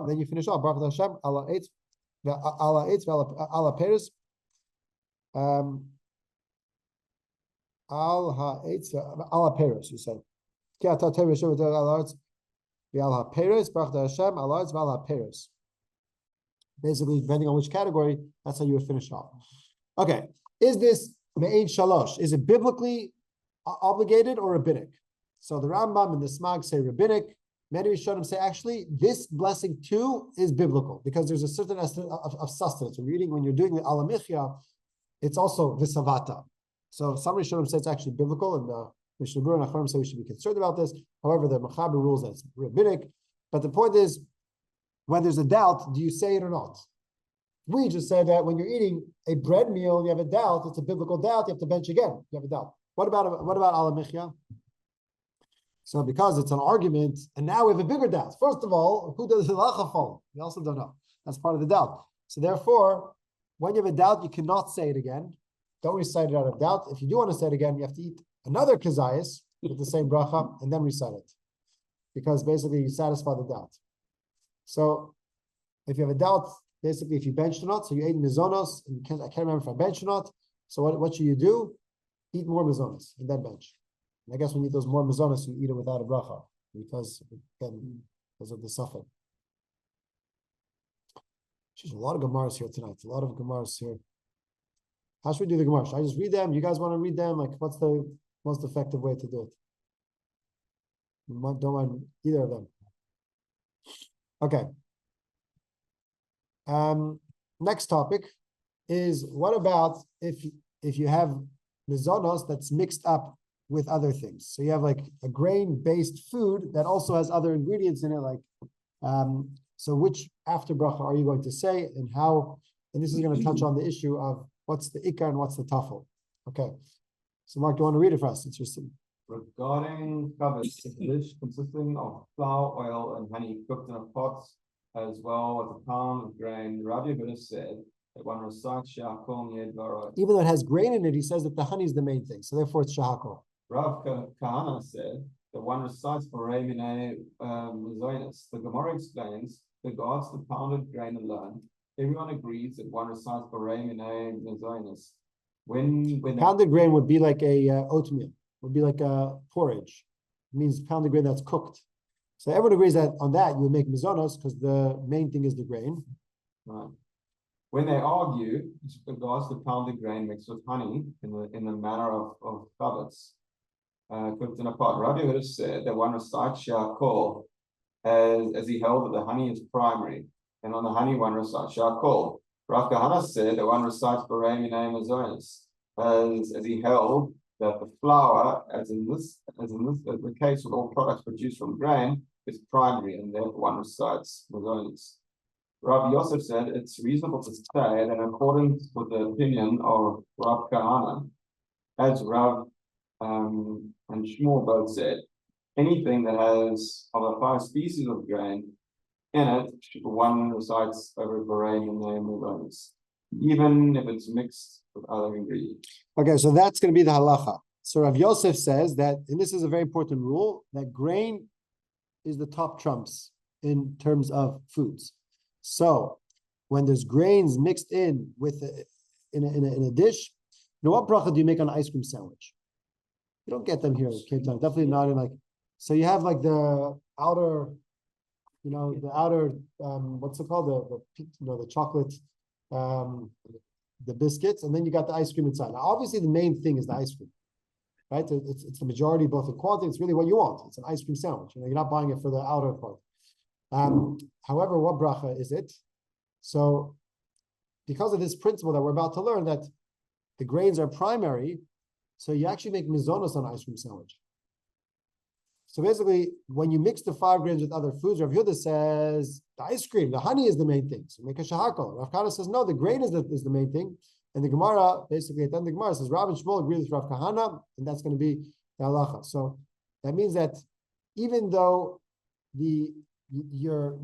Then you finish off Baruch Hashem ala eitz, ala peres, al ha'etz ala peres. You say ki ata teres shevet ala eitz al ha'peres Baruch Hashem ala eitz al ha'peres. Basically, depending on which category, that's how you would finish off. Okay, is this me'ein shalosh? Is it biblically obligated or rabbinic? So the Rambam and the Smag say rabbinic. Many Rishonim say actually this blessing too is biblical because there's a certain estimate of sustenance. When you're doing the alamichia, it's also visavata. So some Rishonim say it's actually biblical, and Mishnah Berurah and Acharonim say we should be concerned about this. However, the Mechaber rules that it's rabbinic. But the point is, when there's a doubt, do you say it or not? We just said that when you're eating a bread meal, you have a doubt, it's a biblical doubt, you have to bench again, you have a doubt. What about alamichia? So because it's an argument, and now we have a bigger doubt. First of all, who does the halacha follow? We also don't know. That's part of the doubt. So therefore, when you have a doubt, you cannot say it again. Don't recite it out of doubt. If you do want to say it again, you have to eat another kazayas with the same bracha and then recite it. Because basically you satisfy the doubt. So if you have a doubt, basically if you bench or not, so you ate mizonos, and I can't remember if I bench or not. So what should you do? Eat more mizonos and then bench. And I guess when you eat those more mizonos, you eat it without a bracha because of the suffix. There's a lot of Gemaras here tonight. A lot of Gemaras here. How should we do the Gemaras? Should I just read them? You guys want to read them? Like, what's the most effective way to do it? Don't mind either of them. Okay. Next topic is what about if you have mizonos that's mixed up with other things? So you have like a grain-based food that also has other ingredients in it, like so which after bracha are you going to say, and how? And this is going to touch on the issue of what's the ikar and what's the tafel. Okay. So Mark, do you want to read it for us? Interesting. Regarding chavetz, a dish consisting of flour, oil, and honey cooked in a pot, as well as a pound of grain, Rabbi Yehuda said that one recites shahakol niyed varo. Even though it has grain in it, he says that the honey is the main thing, so therefore it's shahakol. Rav Kahana said that one recites borei minei mizonos. The Gemara explains regards to pounded grain alone. Everyone agrees that one recites borei minei mizonos. When Pounded grain would be like a oatmeal, would be like a porridge. It means pounded grain that's cooked. So everyone agrees that on that you would make mizonos because the main thing is the grain. Right. When they argue, it's regards to pounded grain mixed with honey in the manner of chavetz, cooked in a pot. Rabbi Yehuda said that one recites shahakol as he held that the honey is primary, and on the honey one recites shahakol. Rav Kahana said that one recites borei minei mizonos as he held that the flour, as in the case with all products produced from grain, is primary, and therefore one recites mizonos. Rav Yosef said it's reasonable to say that in accordance with the opinion of Rav Kahana, as Rav and Shmuel both said, anything that has of the 5 species of grain in it, one recites over borei minei mizonos, even if it's mixed with other ingredients. Okay, so that's going to be the halacha. So Rav Yosef says that, and this is a very important rule, that grain is the top trumps in terms of foods. So when there's grains mixed in with in a dish, you know what bracha do you make on an ice cream sandwich? You don't get them here in Cape Town. Definitely not in like. So you have like the outer, what's it called? The chocolate, the biscuits, and then you got the ice cream inside. Now, obviously, the main thing is the ice cream, right? It's the majority, both in quality. It's really what you want. It's an ice cream sandwich. You're not buying it for the outer part. However, what bracha is it? So, because of this principle that we're about to learn, that the grains are primary, So you actually make mizonos on an ice cream sandwich. So basically, when you mix the 5 grains with other foods, Rav Yehuda says the ice cream, the honey is the main thing. So make a shahakol. Rav Kahana says no, the grain is the main thing. And the Gemara, basically at the end of the Gemara says Rav and Shmuel agree with Rav Kahana, and that's going to be the halacha. So that means that even though your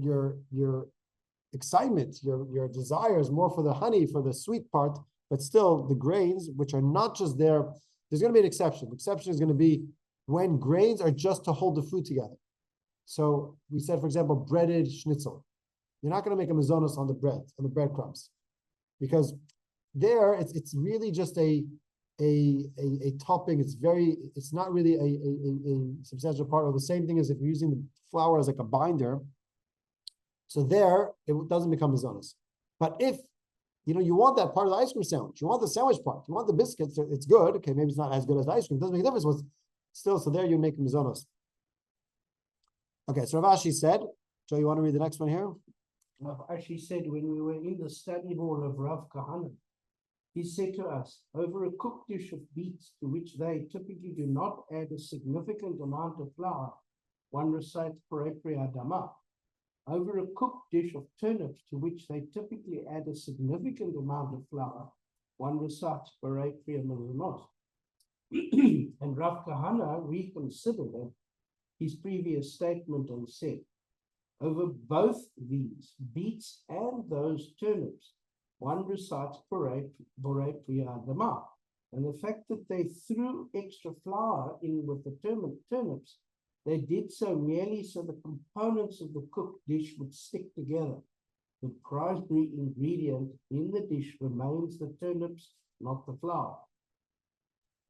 excitement, your desire is more for the honey, for the sweet part, but still the grains, which are not just there, there's going to be an exception. The exception is going to be when grains are just to hold the food together. So we said, for example, breaded schnitzel. You're not going to make a mizonos on the bread, on the breadcrumbs, because there it's really just a topping. It's not really a substantial part. Or the same thing as if you're using the flour as like a binder. So there it doesn't become mizonos. But if you want that part of the ice cream sandwich, you want the sandwich part, you want the biscuits, it's good. Okay, maybe it's not as good as the ice cream. It doesn't make a difference. But still, so there you make mizonos. Okay, so Rav Ashi said, Joe, you want to read the next one here? Rav Ashi said, when we were in the study hall of Rav Kahana, he said to us, over a cooked dish of beets to which they typically do not add a significant amount of flour, one recites Parei Pri Adama. Over a cooked dish of turnips to which they typically add a significant amount of flour, one recites Parei Pri Mezuzot. And Rav Kahana reconsidered his previous statement and said, over both these, beets and those turnips, one recites Parei Pri Adama. And the fact that they threw extra flour in with the turnips, they did so merely so the components of the cooked dish would stick together. The primary ingredient in the dish remains the turnips, not the flour.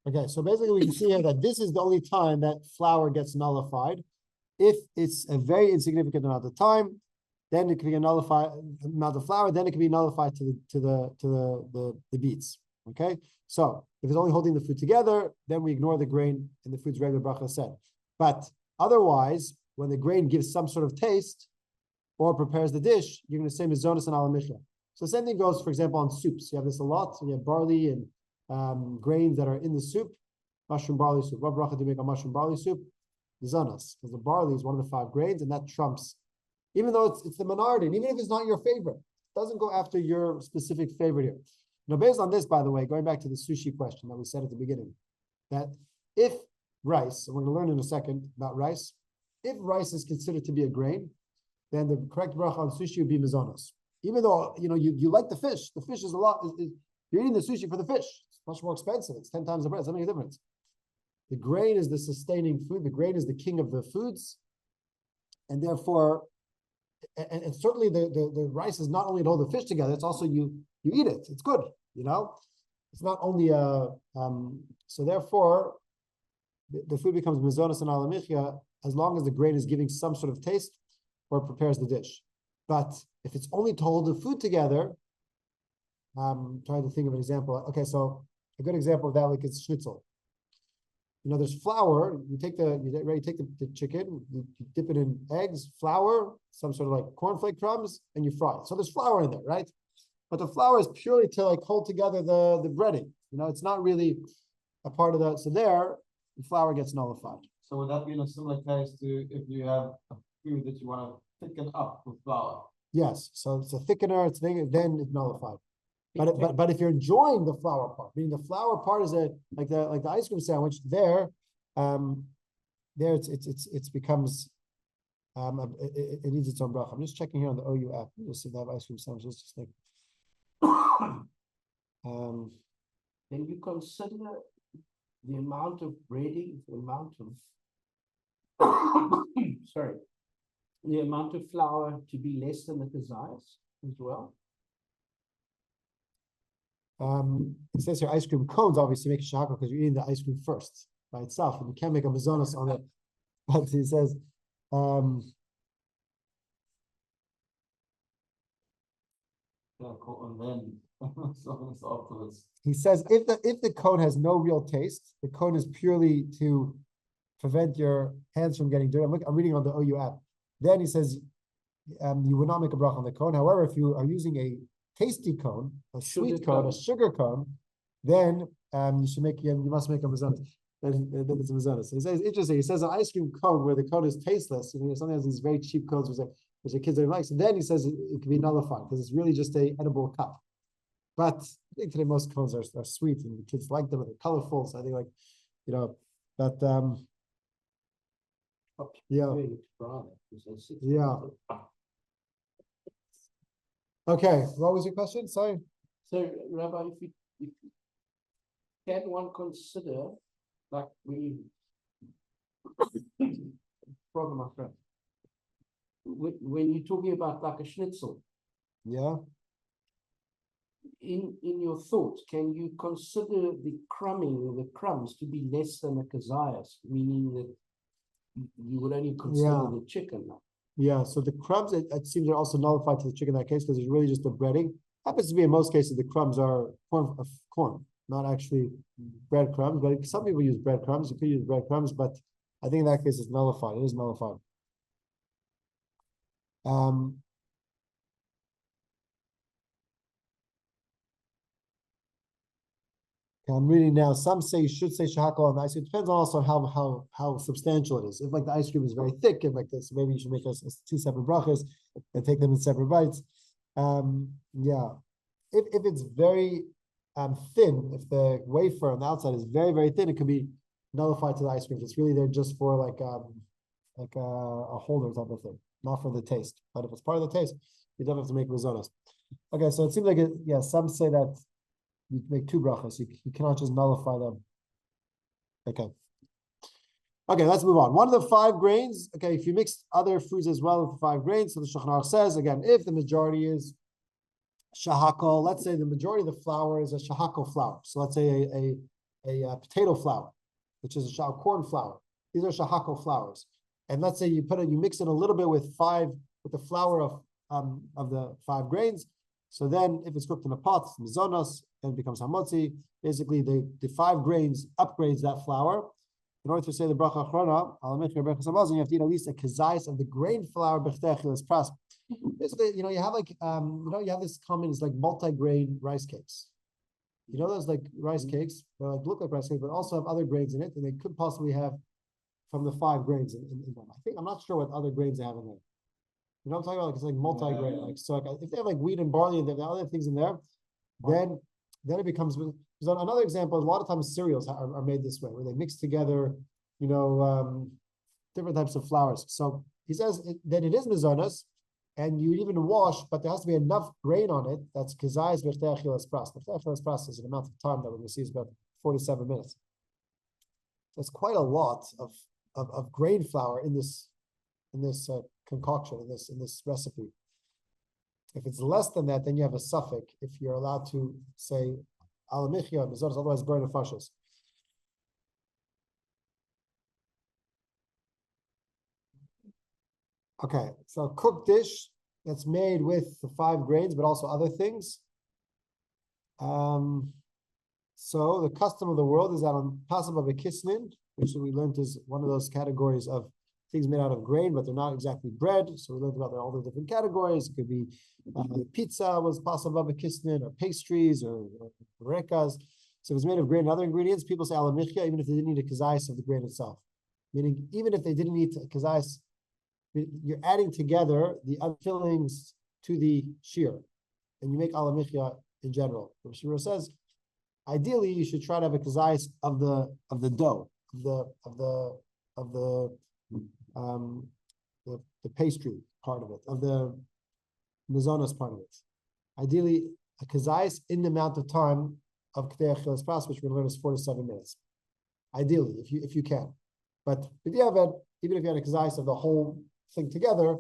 Okay, so basically we can see here that this is the only time that flour gets nullified. If it's a very insignificant amount of time, then it can be a nullified amount of flour, then it can be nullified to the beets. Okay, so if it's only holding the food together, then we ignore the grain and the food's regular bracha said. But otherwise, when the grain gives some sort of taste or prepares the dish, you're going to say mizonos and alamichya. So the same thing goes, for example, on soups. You have this a lot. So you have barley and grains that are in the soup, mushroom barley soup. What bracha do you make a mushroom barley soup? Mizonos, because the barley is one of the 5 grains, and that trumps, even though it's the minority, and even if it's not your favorite, it doesn't go after your specific favorite here. Now, based on this, by the way, going back to the sushi question that we said at the beginning, that if rice, and we're going to learn in a second about rice, if rice is considered to be a grain, then the correct bracha on sushi would be mizonos. Even though you like the fish is a lot. You're eating the sushi for the fish. It's much more expensive. It's 10 times the price. Doesn't make a difference. The grain is the sustaining food. The grain is the king of the foods, and therefore, and certainly the rice is not only to hold the fish together. It's also you eat it. It's good. It's not only so therefore, the food becomes mizonos and alamichya as long as the grain is giving some sort of taste or prepares the dish. But if it's only to hold the food together, I'm trying to think of an example. Okay, so a good example of that, like it's schnitzel. There's flour. You take the chicken, you dip it in eggs, flour, some sort of like cornflake crumbs, and you fry it. So there's flour in there, right? But the flour is purely to like hold together the breading. It's not really a part of that. So there, the flour gets nullified. So would that be in a similar case to if you have a food that you want to thicken up with flour? Yes. So it's a thickener. Then it's nullified. But if you're enjoying the flour part, meaning the flour part is like the ice cream sandwich, there it becomes it needs its own bracha. I'm just checking here on the OU app. Just see if they have ice cream sandwiches. Just like Then you consider the amount of breading, the amount of the amount of flour to be less than it desires as well. It says here ice cream cones obviously make shaka because you're eating the ice cream first by itself, and you can't make a mizonos on it. But he says, Yeah, cool. And then something afterwards. he says if the cone has no real taste, the cone is purely to prevent your hands from getting dirty. I'm reading on the OU app. Then he says you would not make a bracha on the cone. However, if you are using a tasty cone, a sweet cone, a sugar cone, then you should make you must make a mezonah. Then it's a mezonah. So he says interesting. He says an ice cream cone where the cone is tasteless. You know, sometimes these very cheap cones which the kids don't like. So then he says it can be nullified because it's really just a edible cup. But I think today most cones are sweet and the kids like them and they're colorful. So I think but yeah. Yeah. Okay, what was your question? Sorry. So, Rabbi, if can one consider, like when you problem my friend, when you're talking about like a schnitzel, Yeah. in your thoughts, can you consider the crumbing or the crumbs to be less than a kazayas, meaning that you would only consider Yeah. the chicken? Yeah, so the crumbs, it seems are also nullified to the chicken in that case because it's really just the breading. Happens to be in most cases the crumbs are corn, not actually breadcrumbs. But some people use breadcrumbs. You could use breadcrumbs, but I think in that case it's nullified. It is nullified. I'm reading now. Some say you should say shahakal on the ice cream. It depends also on how substantial it is. If like the ice cream is very thick and like this, maybe you should make us 2 separate brachas and take them in separate bites. Yeah. If it's very thin, if the wafer on the outside is very, very thin, it could be nullified to the ice cream. It's really there just for like a holder type of thing, not for the taste. But if it's part of the taste, you don't have to make rizonos. Okay, so it seems like some say that you make 2 brachas. You cannot just nullify them. Okay. Okay, let's move on. One of the 5 grains. Okay, if you mix other foods as well with the 5 grains, so the Shulchan Aruch says again, if the majority is shahakol, let's say the majority of the flour is a shahakol flour. So let's say a potato flour, which is a corn flour. These are shahakol flours. And let's say you mix it a little bit with the flour of the 5 grains. So then if it's cooked in a pot, it's mizonos, and it becomes hamotzi. Basically, the 5 grains upgrades that flour. In order to say the bracha achrona, you have to eat at least a kazais of the grain flour b'chtech pras. Basically, you have like you have this common, it's like multi-grain rice cakes. You know those like rice cakes, they like look like rice cakes, but also have other grains in it, and they could possibly have from the 5 grains in them. I'm not sure what other grains they have in there. You know what I'm talking about? Like it's like multi-grain. Like so, if they have like wheat and barley and they have other things in there, then it becomes. So another example, a lot of times cereals are made this way, where they mix together, different types of flours. So he says that it is mizonos, and you even wash, but there has to be enough grain on it. That's kazayis b'chtei achilas pras. B'chtei achilas pras is an amount of time that we're going to see is about 47 minutes. That's quite a lot of grain flour in this concoction, in this recipe. If it's less than that, then you have a suffix. If you're allowed to say alamichia mizonos, otherwise burn the fashos. Okay, so a cooked dish that's made with the 5 grains, but also other things. So the custom of the world is that on Passover Bekisnin, which we learned is one of those categories of things made out of grain, but they're not exactly bread. So we learned about all the different categories. It could be pizza was Passover Bekisnin, or pastries, or rekas. So if it's made of grain and other ingredients, people say alamichia, even if they didn't eat a kazais of the grain itself. Meaning, even if they didn't eat a kazais, you're adding together the other fillings to the shear, and you make alamichia in general. The shear says, ideally, you should try to have a kazais of the dough, of the pastry part of it, of the mizonos part of it. Ideally, a kazais in the amount of time of K'tei Achilas Pras, which we're going to learn is 4 to 7 minutes. Ideally, if you can. But even if you had a kazais of the whole thing together,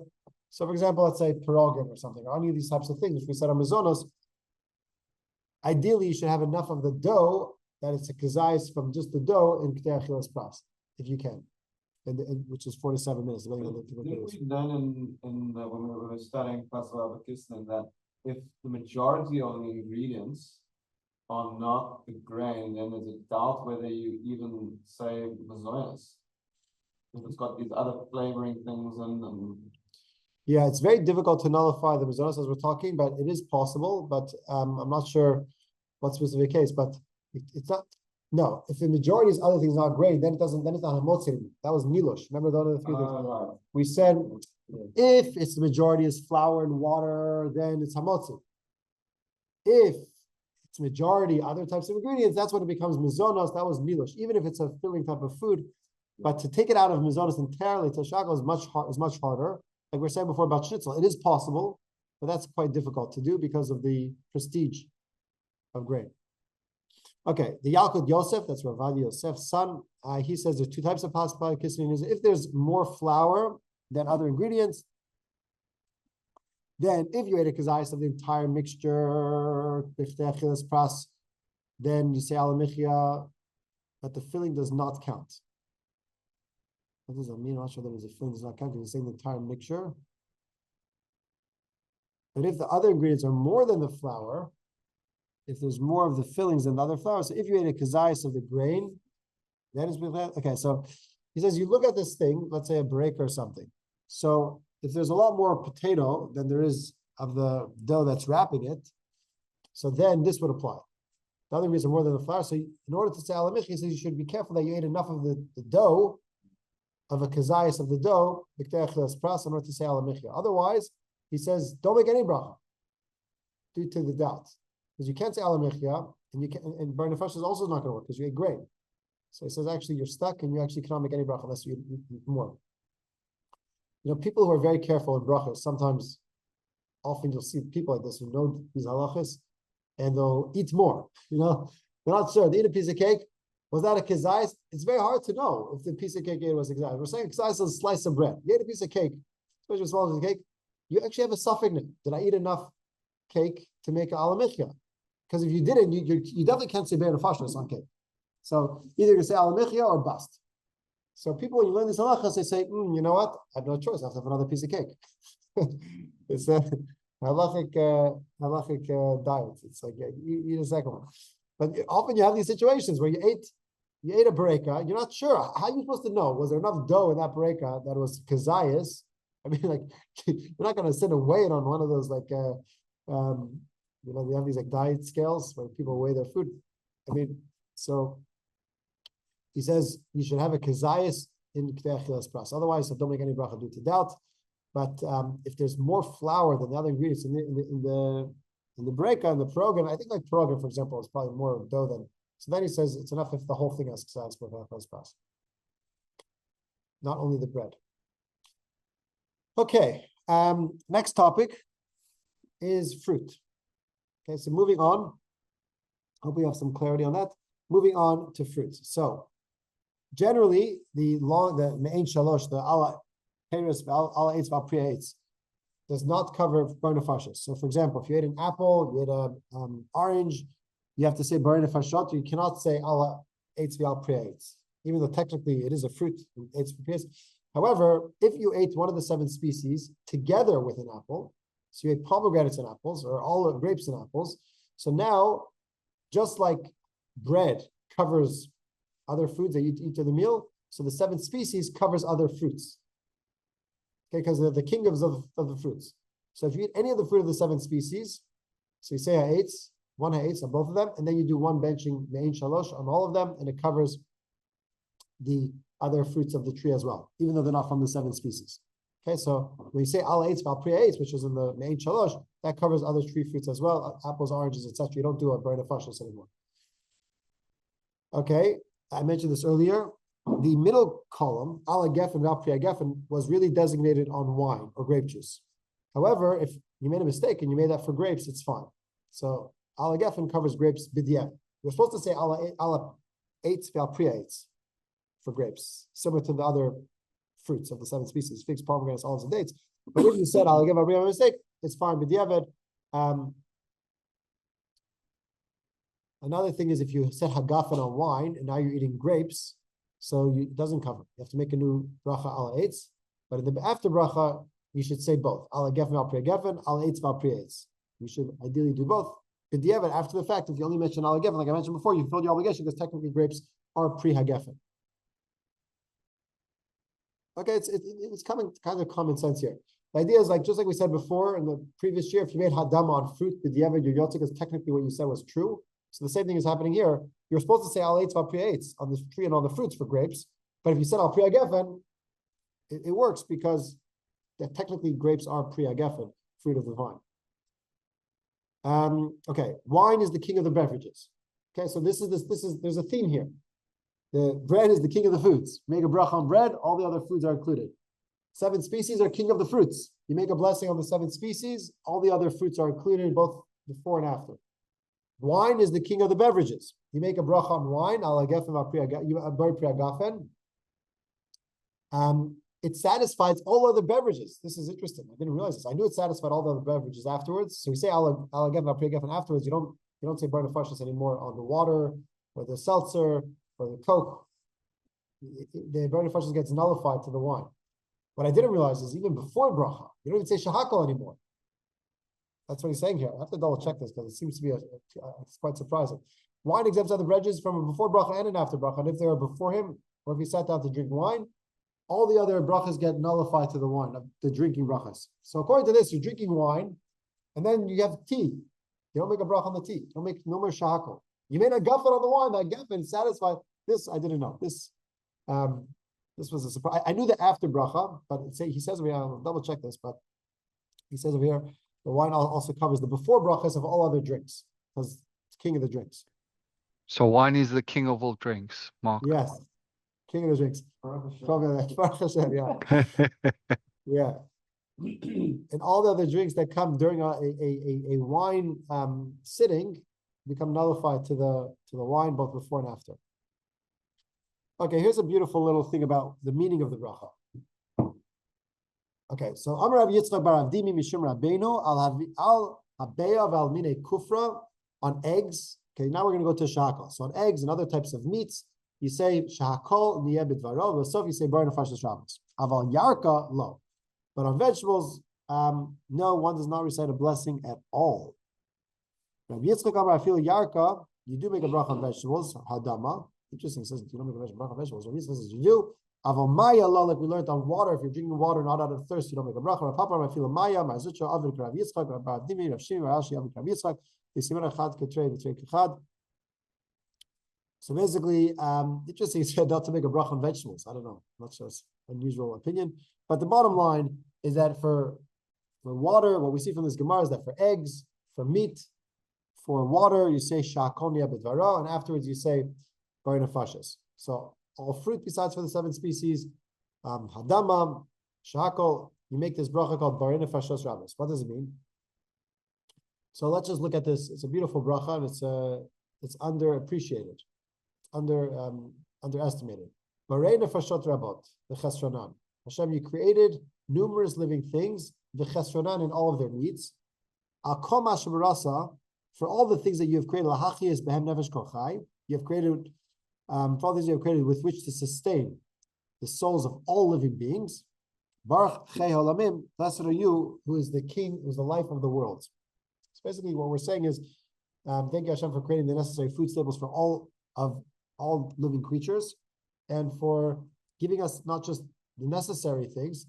so for example, let's say pierogin or something, or any of these types of things, which we said on mizonos, ideally you should have enough of the dough that it's a kazais from just the dough in K'tei Achilas Pras, if you can. Which is 4 to 7 minutes. Didn't we learn when we were studying Passover Bekisnin that if the majority of the ingredients are not the grain, then there's a doubt whether you even say mizonos. If it's got these other flavoring things and yeah, it's very difficult to nullify the mizonos as we're talking, but it is possible. But I'm not sure what specific case. But It's not. No, if the majority is other things not grain, then it doesn't. Then it's not hamotzi anymore. That was nilush. Remember the other three things. Right. We said if it's the majority is flour and water, then it's hamotzi. If it's majority other types of ingredients, that's when it becomes mizonos. That was nilush. Even if it's a filling type of food, but to take it out of mizonos entirely to shakel is much harder. Like we were saying before about schnitzel, it is possible, but that's quite difficult to do because of the prestige of grain. Okay, the Yalkut Yosef, that's Ravadi Yosef's son. He says there's two types of possibility. If there's more flour than other ingredients, then if you ate a kazayis of the entire mixture, then you say alamichia, but the filling does not count. What does that mean? I'm not sure that the filling does not count because you're saying the entire mixture. But if the other ingredients are more than the flour, if there's more of the fillings than the other flour, so if you ate a kazayis of the grain, then it's okay. So he says you look at this thing, let's say a break or something. So if there's a lot more potato than there is of the dough that's wrapping it, so then this would apply. The other reason more than the flour. So in order to say alamich, he says you should be careful that you ate enough of the dough, of a kazayis of the dough, in order to say alamichia. Otherwise, he says don't make any bracha due to the doubt. Because you can't say alamichia, and you can, and bar nefesh is also not going to work because you ate grain. So he says actually you're stuck and you actually cannot make any bracha unless you eat more. You know, people who are very careful in brachas, sometimes, often you'll see people like this who know these halachas, and they'll eat more. You know, they're not sure. They eat a piece of cake. Was that a kazayis? It's very hard to know if the piece of cake was kazayis. We're saying kazayis is a slice of bread. You ate a piece of cake, especially as small as a cake. You actually have a suffix. Did I eat enough cake to make an alamichia? Because if you didn't, you definitely can't say be'er nefashos on cake. So either you say alamichia or bust. So people, when you learn these halachas, they say, you know what? I have no choice. I have to have another piece of cake. It's a halachic diet. It's like eat a second one. But often you have these situations where you ate a bereka, you're not sure. How are you supposed to know? Was there enough dough in that bereka that was kazayis? I mean, like, you're not going to sit and weigh it on one of those, like, you know, they have these like diet scales where people weigh their food. I mean, so he says you should have a kazayis in Ktei Achilas Pras. Otherwise, so don't make any bracha due to doubt. But if there's more flour than the other ingredients in the breka, in the program, I think like program, for example, is probably more dough than. So then he says it's enough if the whole thing has kazayis for Achilas Pras, not only the bread. Okay, next topic is fruit. Okay, so moving on. Hope we have some clarity on that. Moving on to fruits. So generally, the me'ain shalosh, the ala peres, ala eitz, val priya eitz, does not cover bar nefashos. So for example, if you ate an apple, you ate an orange, you have to say bar nefashot. You cannot say ala eitz, val priya eitz, even though technically it is a fruit. Eitz priya. However, if you ate one of the 7 species together with an apple, so you ate pomegranates and apples, or all grapes and apples, so now, just like bread covers other foods that you eat to the meal, so the 7 species covers other fruits. Okay, because they're the kingdoms of the fruits. So if you eat any of the fruit of the 7 species, so you say ha'etz, one ha'etz on both of them, and then you do one benching me'ain shalosh on all of them, and it covers the other fruits of the tree as well, even though they're not from the 7 species. Okay, so when you say al eitz val priya eitz, which is in the me'ain shalosh, that covers other tree fruits as well, apples, oranges, etc. You don't do a bar nefashos anymore. Okay, I mentioned this earlier. The middle column, ala gefen val priya gefen, was really designated on wine or grape juice. However, if you made a mistake and you made that for grapes, it's fine. So ala gefen covers grapes b'diavad. You're supposed to say ala eitz val priya eitz for grapes, similar to the other fruits of the 7 species, figs, pomegranates, olives, and dates. But if you said I'll give a mistake, it's fine. B'diavad. Another thing is if you said hagafen on wine and now you're eating grapes, so it doesn't cover. You have to make a new bracha ala eitz. But in the after bracha, you should say both. Ala gefen al priya gefen, ala eitz val priya eitz. You should ideally do both. B'diavad, after the fact, if you only mention ala gefen, like I mentioned before, you fulfilled your obligation because technically grapes are pre hagefen. Okay, it's coming kind of common sense here. The idea is like, just like we said before in the previous year, if you made hadam on fruit, b'diavad, your yotzik, because technically what you said was true. So the same thing is happening here. You're supposed to say al eitz val pri eitz on the tree and on the fruits for grapes, but if you said al pri gefen, it works because technically grapes are pri gefen, fruit of the vine. Okay, wine is the king of the beverages. Okay, so there's a theme here. The bread is the king of the foods. Make a bracha on bread, all the other foods are included. 7 species are king of the fruits. You make a blessing on the 7 species, all the other fruits are included both before and after. Wine is the king of the beverages. You make a bracha on wine, it satisfies all other beverages. This is interesting. I didn't realize this. I knew it satisfied all the other beverages afterwards. So we say afterwards, you don't say bar nefashos anymore on the water or the seltzer or the Coke. The bar nefashos gets nullified to the wine. What I didn't realize is even before bracha, you don't even say shahakol anymore. That's what he's saying here. I have to double check this because it seems to be it's quite surprising. Wine exempts other beverages from before bracha and an after bracha. And if they were before him, or if he sat down to drink wine, all the other brachas get nullified to the wine, the drinking brachas. So according to this, you're drinking wine, and then you have tea. You don't make a bracha on the tea. You don't make no more shahakol. You made a gafen on the wine. That gafen satisfied. This I didn't know. This was a surprise. I knew the after bracha, but he says over here. I'll double check this, but he says over here the wine also covers the before brachas of all other drinks because it's king of the drinks. So wine is the king of all drinks, Mark. Yes, king of the drinks. Baruch Hashem, yeah. Yeah. And all the other drinks that come during a wine sitting become nullified to the wine both before and after. Okay, here's a beautiful little thing about the meaning of the bracha. Okay, so Amar Rav Yitzchak bar Avdimi Mishum Rabbeinu al habeya val mine kufra on eggs. Okay, now we're going to go to shahakol. So on eggs and other types of meats, you say shahakol niyeh b'dvaro. V'sof you say bar nefashos rabbos. Aval yarka lo. But on vegetables, no, one does not recite a blessing at all. Rav Yitzchak Amar Afil yarka, you do make a bracha on vegetables. Hadama. Interesting, says you don't make a bracha on vegetables. Rav Yitzchak says you do. Aval maya lo, like we learned on water. If you're drinking water not out of thirst, you don't make a bracha. Rav Papa Afil maya ma'azucha avik Rav Yitzchak Rav Avdimi Rav Shimi Rav Ashi avik Rav Yitzchak. So basically, interesting, it's not to make a bracha on vegetables. I don't know, not sure, it's an unusual opinion. But the bottom line is that for water, what we see from this Gemara is that for eggs, for meat, for water, you say shahakol niyeh b'dvaro, and afterwards you say bar nefashos. So all fruit besides for the 7 species, hadama, shahakol, you make this bracha called bar nefashos rabbos. What does it mean? So let's just look at this. It's a beautiful bracha, and it's underappreciated, underestimated. Barei nefashot rabot, the chesronan. Hashem, you created numerous living things, the chesronan in all of their needs. Akom ashemarasa, for all the things that you have created, lahachi is behem nefesh kochai. You have created, for all things you have created with which to sustain the souls of all living beings. Baruch chei haolamim, blessed are you, who is the king, who is the life of the worlds. So basically, what we're saying is, thank you Hashem for creating the necessary food staples for all living creatures, and for giving us not just the necessary things.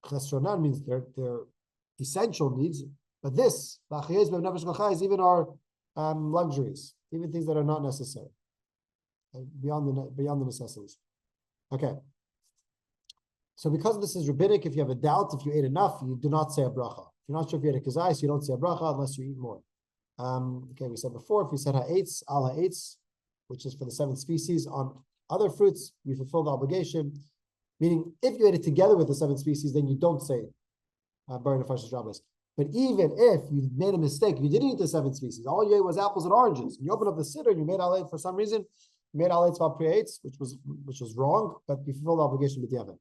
Chesronan means they're essential needs, but this is even our luxuries, even things that are not necessary, beyond the necessities. Okay. So because this is rabbinic, if you have a doubt, if you ate enough, you do not say a bracha. If you're not sure if you had a kazais, you don't say a bracha unless you eat more. Okay, we said before, if you said ha'etz, al ha'etz, which is for the 7 species, on other fruits, you fulfill the obligation. Meaning, if you ate it together with the 7 species, then you don't say bar nefashos rabbos. But even if you made a mistake, you didn't eat the 7 species, all you ate was apples and oranges, and you opened up the siddur and you made al ha'etz for some reason, you made al ha'etz val pri eitz, which was wrong, but you fulfilled the obligation with the oven.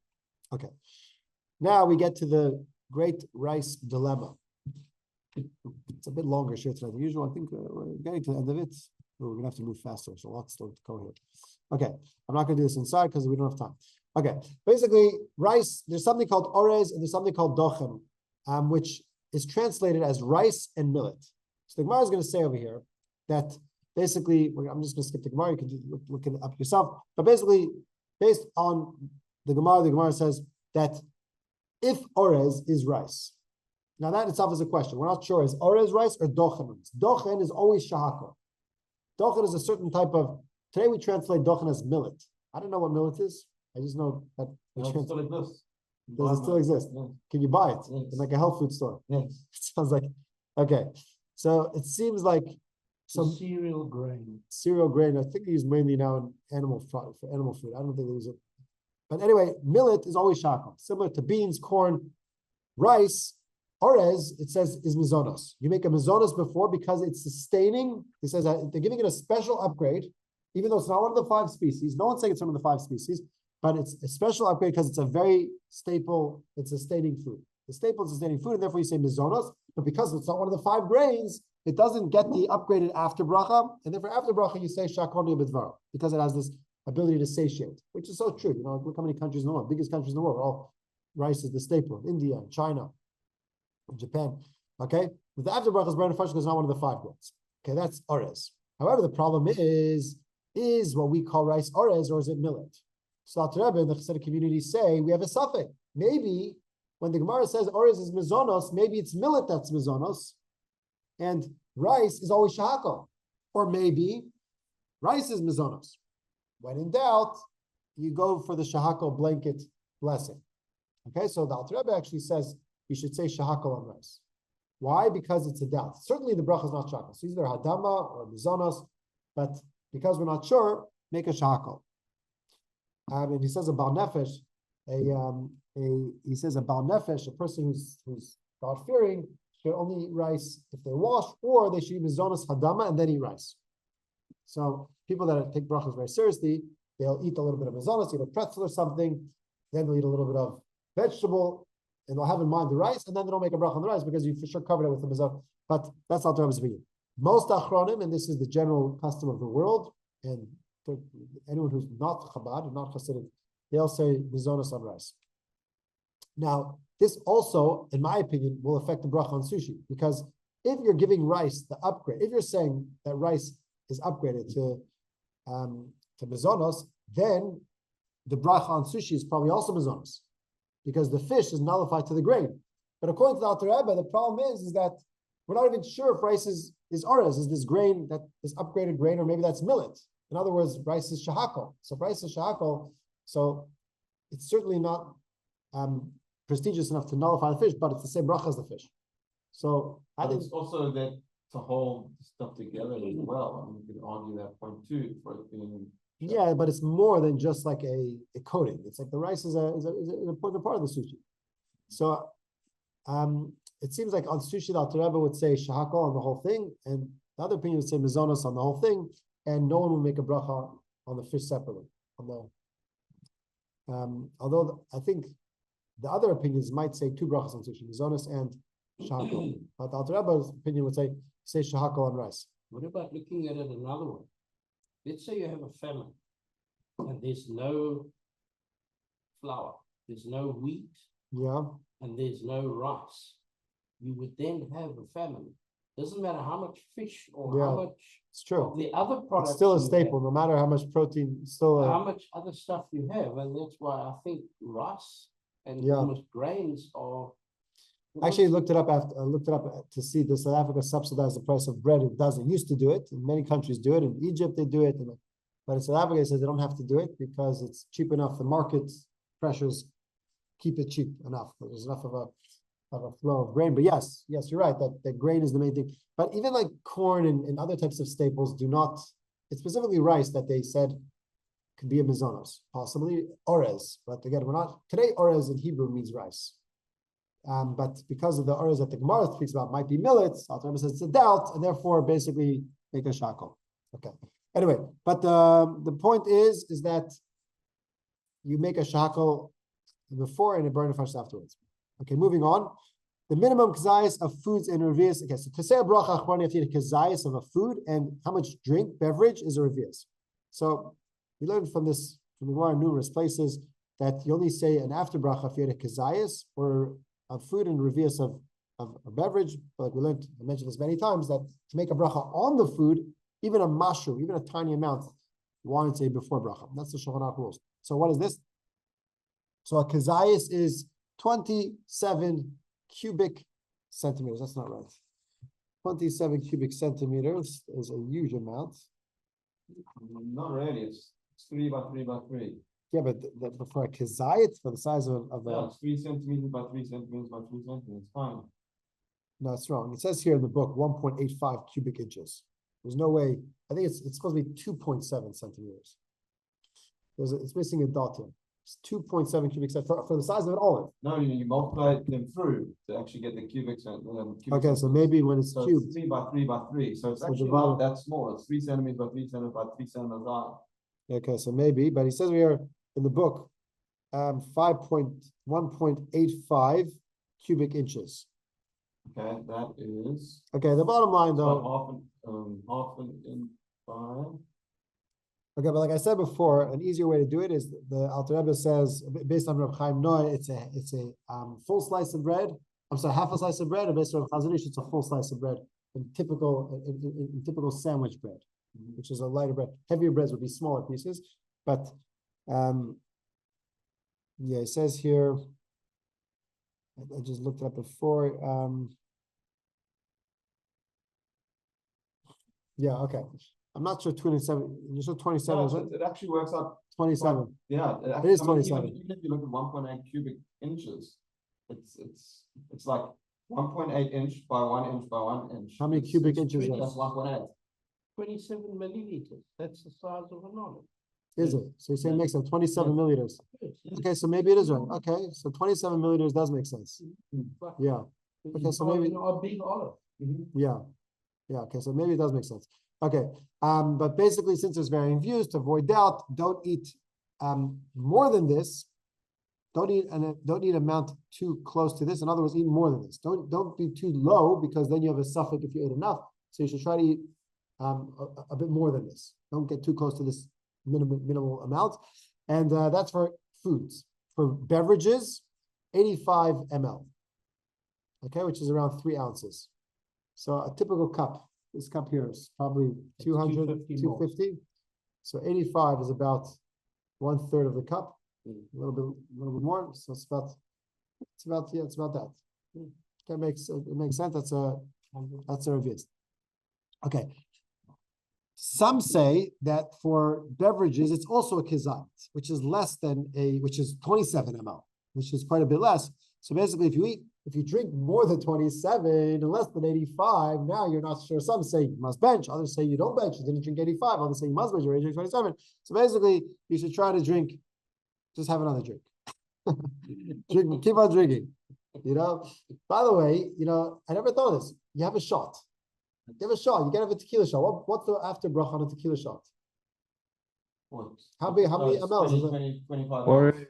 Okay, now we get to the great rice dilemma. It's a bit longer share tonight than usual. I think we're getting to the end of it. We're gonna have to move faster, so lots still to go here. Okay, I'm not gonna do this inside because we don't have time. Okay, basically, rice, there's something called orez and there's something called dochem, which is translated as rice and millet. So the Gemara is gonna say over here that basically, I'm just gonna skip the Gemara, you can look it up yourself, but basically, based on the Gemara says that if orez is rice, Now that itself is a question. We're not sure, is orez rice or dochen rice? Dochen is always shahako. Dochen is a certain type of, today we translate dochen as millet. I don't know what millet is. I just know that we Does it still translate. exist? Does it still exist? Yes. Can you buy it? Yes. In like a health food store. Yes. It sounds like, okay. So it seems like some Cereal grain. cereal grain, I think they use mainly now in animal for animal food. I don't think they use it. But anyway, millet is always shakal, similar to beans, corn, rice. Orez, it says, is mizonos. You make a mizonos before because it's sustaining. It says that they're giving it a special upgrade, even though it's not one of the 5 species. No one's saying it's one of the 5 species, but it's a special upgrade because it's a very staple, it's sustaining food. The staple is sustaining food, and therefore you say mizonos. But because it's not one of the 5 grains, it doesn't get the upgraded after bracha, and therefore after bracha you say shakoni b'dvaro because it has this ability to satiate, which is so true. You know, look how many countries in the world, biggest countries in the world, all rice is the staple. India, China, Japan. Okay, but the after bracha is very because it's not one of the 5 grains. Okay, that's orez. However, the problem is what we call rice orez, or is it millet? So Alter Rebbe and the Chassidic community say we have a suffix. Maybe when the Gemara says orez is mizonos, maybe it's millet that's mizonos, and rice is always shahako. Or maybe rice is mizonos. When in doubt, you go for the shahako blanket blessing. Okay, so the Alter Rebbe actually says you should say shahako on rice. Why? Because it's a doubt. Certainly the bracha is not shahako. So either hadama or mizonos, but because we're not sure, make a shahako. And he says a bal nefesh, he says a bal nefesh, a person who's God fearing, should only eat rice if they wash, or they should eat mizonos hadama and then eat rice. So people that take brachas very seriously, they'll eat a little bit of mizonos, eat a pretzel or something, then they'll eat a little bit of vegetable, and they'll have in mind the rice, and then they don't make a bracha on the rice because you for sure covered it with the mizon. But that's not the Rebbe's opinion. Most achronim, and this is the general custom of the world, and anyone who's not Chabad, not Hasidic, they'll say mizonos on rice. Now, this also, in my opinion, will affect the bracha on sushi, because if you're giving rice the upgrade, if you're saying that rice is upgraded to mizonos, then the bracha on sushi is probably also mizonos, because the fish is nullified to the grain. But according to the Alter Rebbe, the problem is that we're not even sure if rice is orez, is this grain, that is upgraded grain, or maybe that's millet. In other words, rice is shahako. So if rice is shahako, so it's certainly not prestigious enough to nullify the fish, but it's the same bracha as the fish. So I But think it's also that to hold stuff together as well. I mean, you could argue that point too for it being. yeah, but it's more than just like a coating. It's like the rice is an important part of the sushi. So it seems like on sushi, the Alter Rebbe would say shahako on the whole thing, and the other opinion would say mizonos on the whole thing, and no one would make a bracha on the fish separately. On the although I think the other opinions might say 2 brachas on sushi, mizonos and shahako. But the Alter Rebbe's opinion would say shahako on rice. What about looking at it another way? Let's say you have a famine and there's no flour, there's no wheat, Yeah, and there's no rice. You would then have a famine. Doesn't matter how much fish or Yeah, how much it's true. of the other products. It's still a you staple, no matter how much protein. It's still have, a, how much other stuff you have, and that's why I think rice and Yeah. almost grains are. I actually looked it up to see the South Africa subsidize the price of bread. It doesn't. Used to do it. In many countries do it. In Egypt they do it. But in South Africa, it says they don't have to do it because it's cheap enough. The market pressures keep it cheap enough. There's enough of a flow of grain. But yes, you're right. That grain is the main thing. But even like corn and other types of staples do not. It's specifically rice that they said could be a mizonos, possibly orez. But again, we're not today. Orez in Hebrew means rice. But because of the orez that the Gemara speaks about might be millets, Alter Rebbe says it's a doubt, and therefore basically make a shako. Okay. Anyway, but the point is that you make a shako before and a burn first afterwards. Okay, moving on. The minimum kazayas of foods and revias. Okay, so to say a bracha achron, you have to eat a kazayas of a food, and how much beverage is a revias. So we learned from the Gemara in numerous places that you only say an after bracha if you had a kazayas or of food and revias of a beverage. But we learned, I mentioned this many times, that to make a bracha on the food, even a mashu, even a tiny amount, warrants a before bracha. That's the Shulchan Aruch rules. So what is this? So a kazayas is 27 cubic centimeters. That's not right. 27 cubic centimeters is a huge amount. Not really, it's 3 by 3 by 3. Yeah, but for a kazayit, for the size of Yeah, a, it's 3 centimeters by 3 centimeters by 3 centimeters, fine. no, it's wrong. It says here in the book 1.85 cubic inches. There's no way. I think it's supposed to be 2.7 centimeters. It's missing a dot here. It's 2.7 cubic centimeters for the size of an olive. No, you multiply them through to actually get the cubic Okay, so maybe when it's so cubed. it's 3 by 3 by 3, so it's So actually divided- not that small, it's 3 centimeters by 3 centimeters by 3 centimeters high. Okay, so maybe, but he says we are in the book, 1.85 cubic inches. Okay, that is Okay, the bottom line though, half an inch by. okay, but like I said before, an easier way to do it is the Alter Rebbe says, based on Reb Chaim Noah, it's a full slice of bread. I'm sorry, half a slice of bread, and based on Chazon Ish, it's a full slice of bread in typical sandwich bread, which is a lighter bread. Heavier breads would be smaller pieces, but yeah, it says here. I just looked it up before. Yeah, okay. I'm not sure 27. You said 27, is it? It actually works out. 27. Yeah, It is I mean, 27. Even if you look at 1.8 cubic inches, it's like 1.8 inch by 1 inch by 1 inch. How many cubic inches is That's 1.8. 27 milliliters. That's the size of an olive. Is it? So you're saying it makes it 27 milliliters. Yes, yes. Okay, so maybe it is right. Okay, so 27 milliliters does make sense. But Yeah, you Okay, so can't, maybe- you know, a big olive. yeah. Yeah, okay, so maybe it does make sense. Okay, but basically, since there's varying views, to avoid doubt, don't eat more than this. Don't eat amount too close to this. In other words, eat more than this. Don't be too low, because then you have a suffix if you ate enough. So you should try to eat a bit more than this. Don't get too close to this minimal amount. And that's for foods. For beverages, 85 ml. Okay, which is around 3 ounces. So a typical cup, this cup here is probably 200, 250 more. 250. So 85 is about 1/3 of the cup, a little bit more. So it's about that. That makes sense. That's a reviz. Okay. Some say that for beverages, it's also a kizayit, which is 27 ml, which is quite a bit less. So basically, if you drink more than 27 and less than 85, now you're not sure. Some say you must bench, others say you don't bench, you didn't drink 85, others say you must bench, you already drink 27. So basically, you should try to drink, just have another drink. Keep on drinking. By the way, I never thought of this. You have a shot. You can have a tequila shot. What's the after bracha on a tequila shot? How many mLs is it? 25 Or- mLs.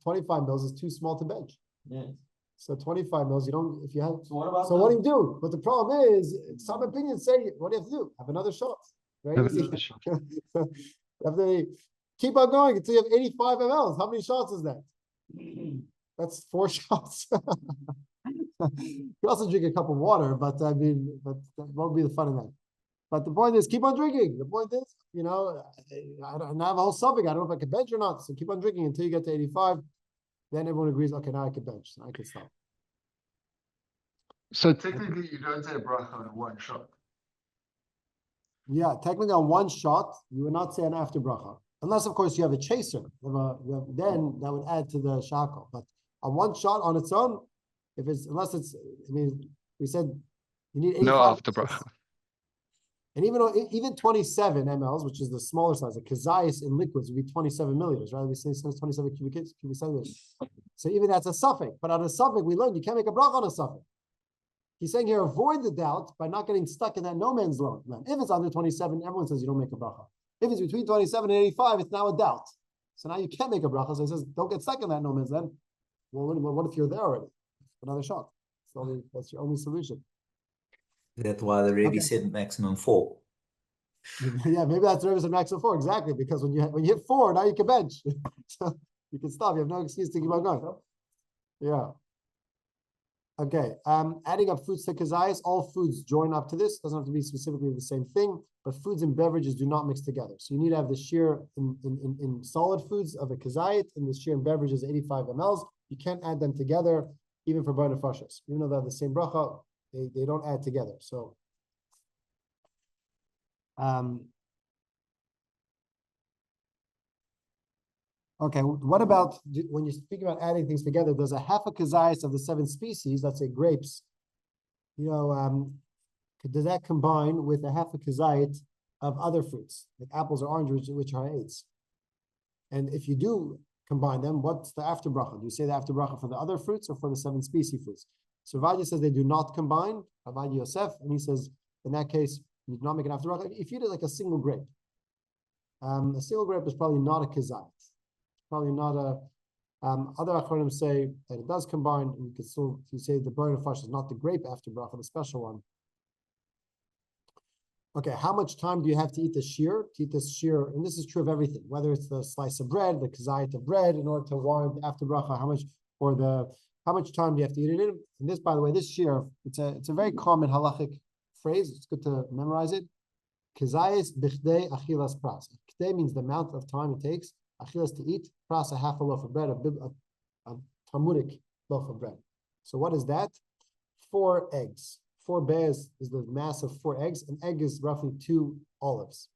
25 mils is too small to bench. Yes. So 25 mils, you don't, if you have, So what about? so what do you do? But the problem is, some opinions say, what do you have to do? Have another shot. Right? Have You another shot. have to keep on going until you have 85 mLs. How many shots is that? That's 4 shots. You also drink a cup of water, but that won't be the fun of that. But the point is, keep on drinking. The point is, I don't have a whole subject. I don't know if I can bench or not. So keep on drinking until you get to 85. Then everyone agrees, okay, now I can bench. I can stop. So technically, you don't say a bracha on one shot. Yeah, technically on one shot, you would not say an after bracha. Unless, of course, you have a chaser. Then that would add to the shackle. But on one shot on its own, we said you need 85. No after bracha. And even 27 mLs, which is the smaller size, a kazayis in liquids would be 27 milliliters, right? We say 27 cubic centimeters. So even that's a suffix. But on a suffix, we learned you can't make a bracha on a suffix. He's saying here, avoid the doubt by not getting stuck in that no man's land. If it's under 27, everyone says you don't make a bracha. If it's between 27 and 85, it's now a doubt. So now you can't make a bracha. So he says, don't get stuck in that no man's land. Well, what if you're there already? Another shot. That's your only solution. That's why the Rebbe Okay. said maximum 4. Yeah, maybe that's the Rebbe said maximum 4, exactly, because when you hit 4, now you can bench. So you can stop. You have no excuse to keep on going. Yeah. Okay. Adding up foods to kazayis, all foods join up to this. Doesn't have to be specifically the same thing, but foods and beverages do not mix together. So you need to have the shear in solid foods of a kazayit, and the shear in beverages 85 mLs. You can't add them together. even for B'nai Nefashos. Even though they have the same bracha, they don't add together. So, okay, what about when you speak about adding things together? There's a half a kazayas of the 7 species, let's say grapes. Does that combine with a half a kazayit of other fruits, like apples or oranges, which are 8s? And if you do combine them, what's the after bracha? Do you say the after bracha for the other fruits or for the 7 species fruits? So Ravadia says they do not combine, Ravadia Yosef, and he says, in that case, you do not make an after bracha. If you did like a single grape, a single grape is probably not a kazayit. Probably not a, other achronim say that it does combine, and you can still, if you say the B'nai Nefashos is not the grape after bracha, the special one. Okay, how much time do you have to eat the shear? To eat this shear, and this is true of everything, whether it's the slice of bread, the kazayit of bread, in order to warrant after bracha, how much time do you have to eat it in? And this, by the way, this shear, it's a very common halachic phrase. It's good to memorize it. Kazayis bichdei achilas pras. K'dei means the amount of time it takes. Achilas to eat. Pras, a half a loaf of bread, a Talmudic loaf of bread. So what is that? 4 eggs. 4 bears is the mass of 4 eggs. An egg is roughly 2 olives.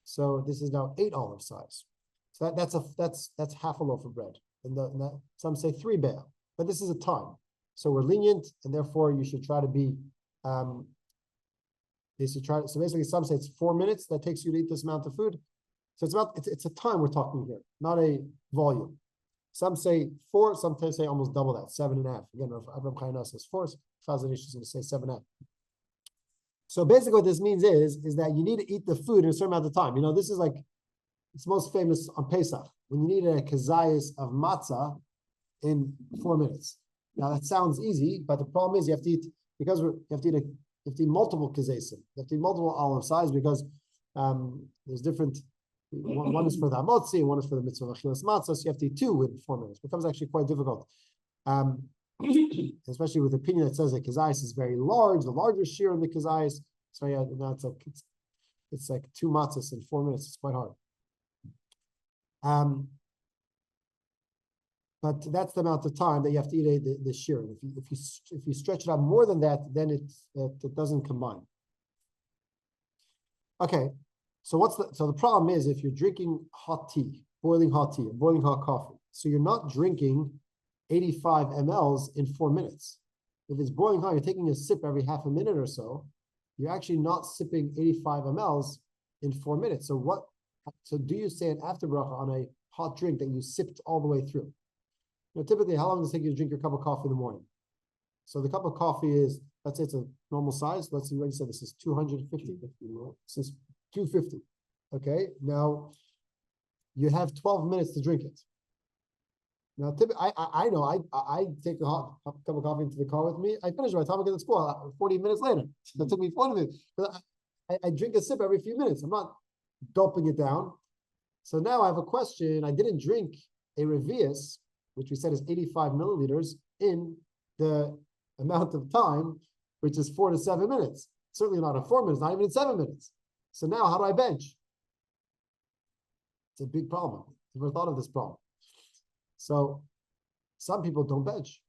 So this is now 8 olive size. So that's half a loaf of bread. And some say 3 bear, but this is a time. So we're lenient, and therefore you should try to be. So basically, some say it's 4 minutes that takes you to eat this amount of food. So it's a time we're talking here, not a volume. Some say 4, some say almost double that, 7.5. Again, Avraham Chaim says 4. Chazon Ish is going to say 7.5. So basically, what this means is that you need to eat the food in a certain amount of time. This is like it's most famous on Pesach when you need a kazayas of matzah in 4 minutes. Now that sounds easy, but the problem is you have to eat you have to eat multiple kazasim. You have to eat multiple olive size because there's different. One is for the hamotzi, and one is for the mitzvah of achilas matzah. So you have to eat 2 in 4 minutes. It becomes actually quite difficult, especially with the opinion that says that kazayis is very large, the larger shear of the kazayis. So yeah, now it's like 2 matzahs in 4 minutes. It's quite hard. But that's the amount of time that you have to eat the shear. If you stretch it out more than that, then it doesn't combine. Okay. So the problem is if you're drinking hot tea, boiling hot tea, or boiling hot coffee, so you're not drinking 85 mLs in 4 minutes. If it's boiling hot, you're taking a sip every half a minute or so. You're actually not sipping 85 mLs in 4 minutes. So do you say an after bracha on a hot drink that you sipped all the way through? Typically, how long does it take you to drink your cup of coffee in the morning? So the cup of coffee is, let's say it's a normal size. Let's see what you said. This is 250. This is 250. Okay. Now you have 12 minutes to drink it. Now, I know I take a hot cup of coffee into the car with me. I finish by the time I get to school 40 minutes later. That took me 40 minutes. But I drink a sip every few minutes. I'm not gulping it down. So now I have a question. I didn't drink a Revius, which we said is 85 milliliters, in the amount of time, which is 4 to 7 minutes. Certainly not in 4 minutes, not even in 7 minutes. So now how do I bench? It's a big problem. Never thought of this problem. So some people don't bench.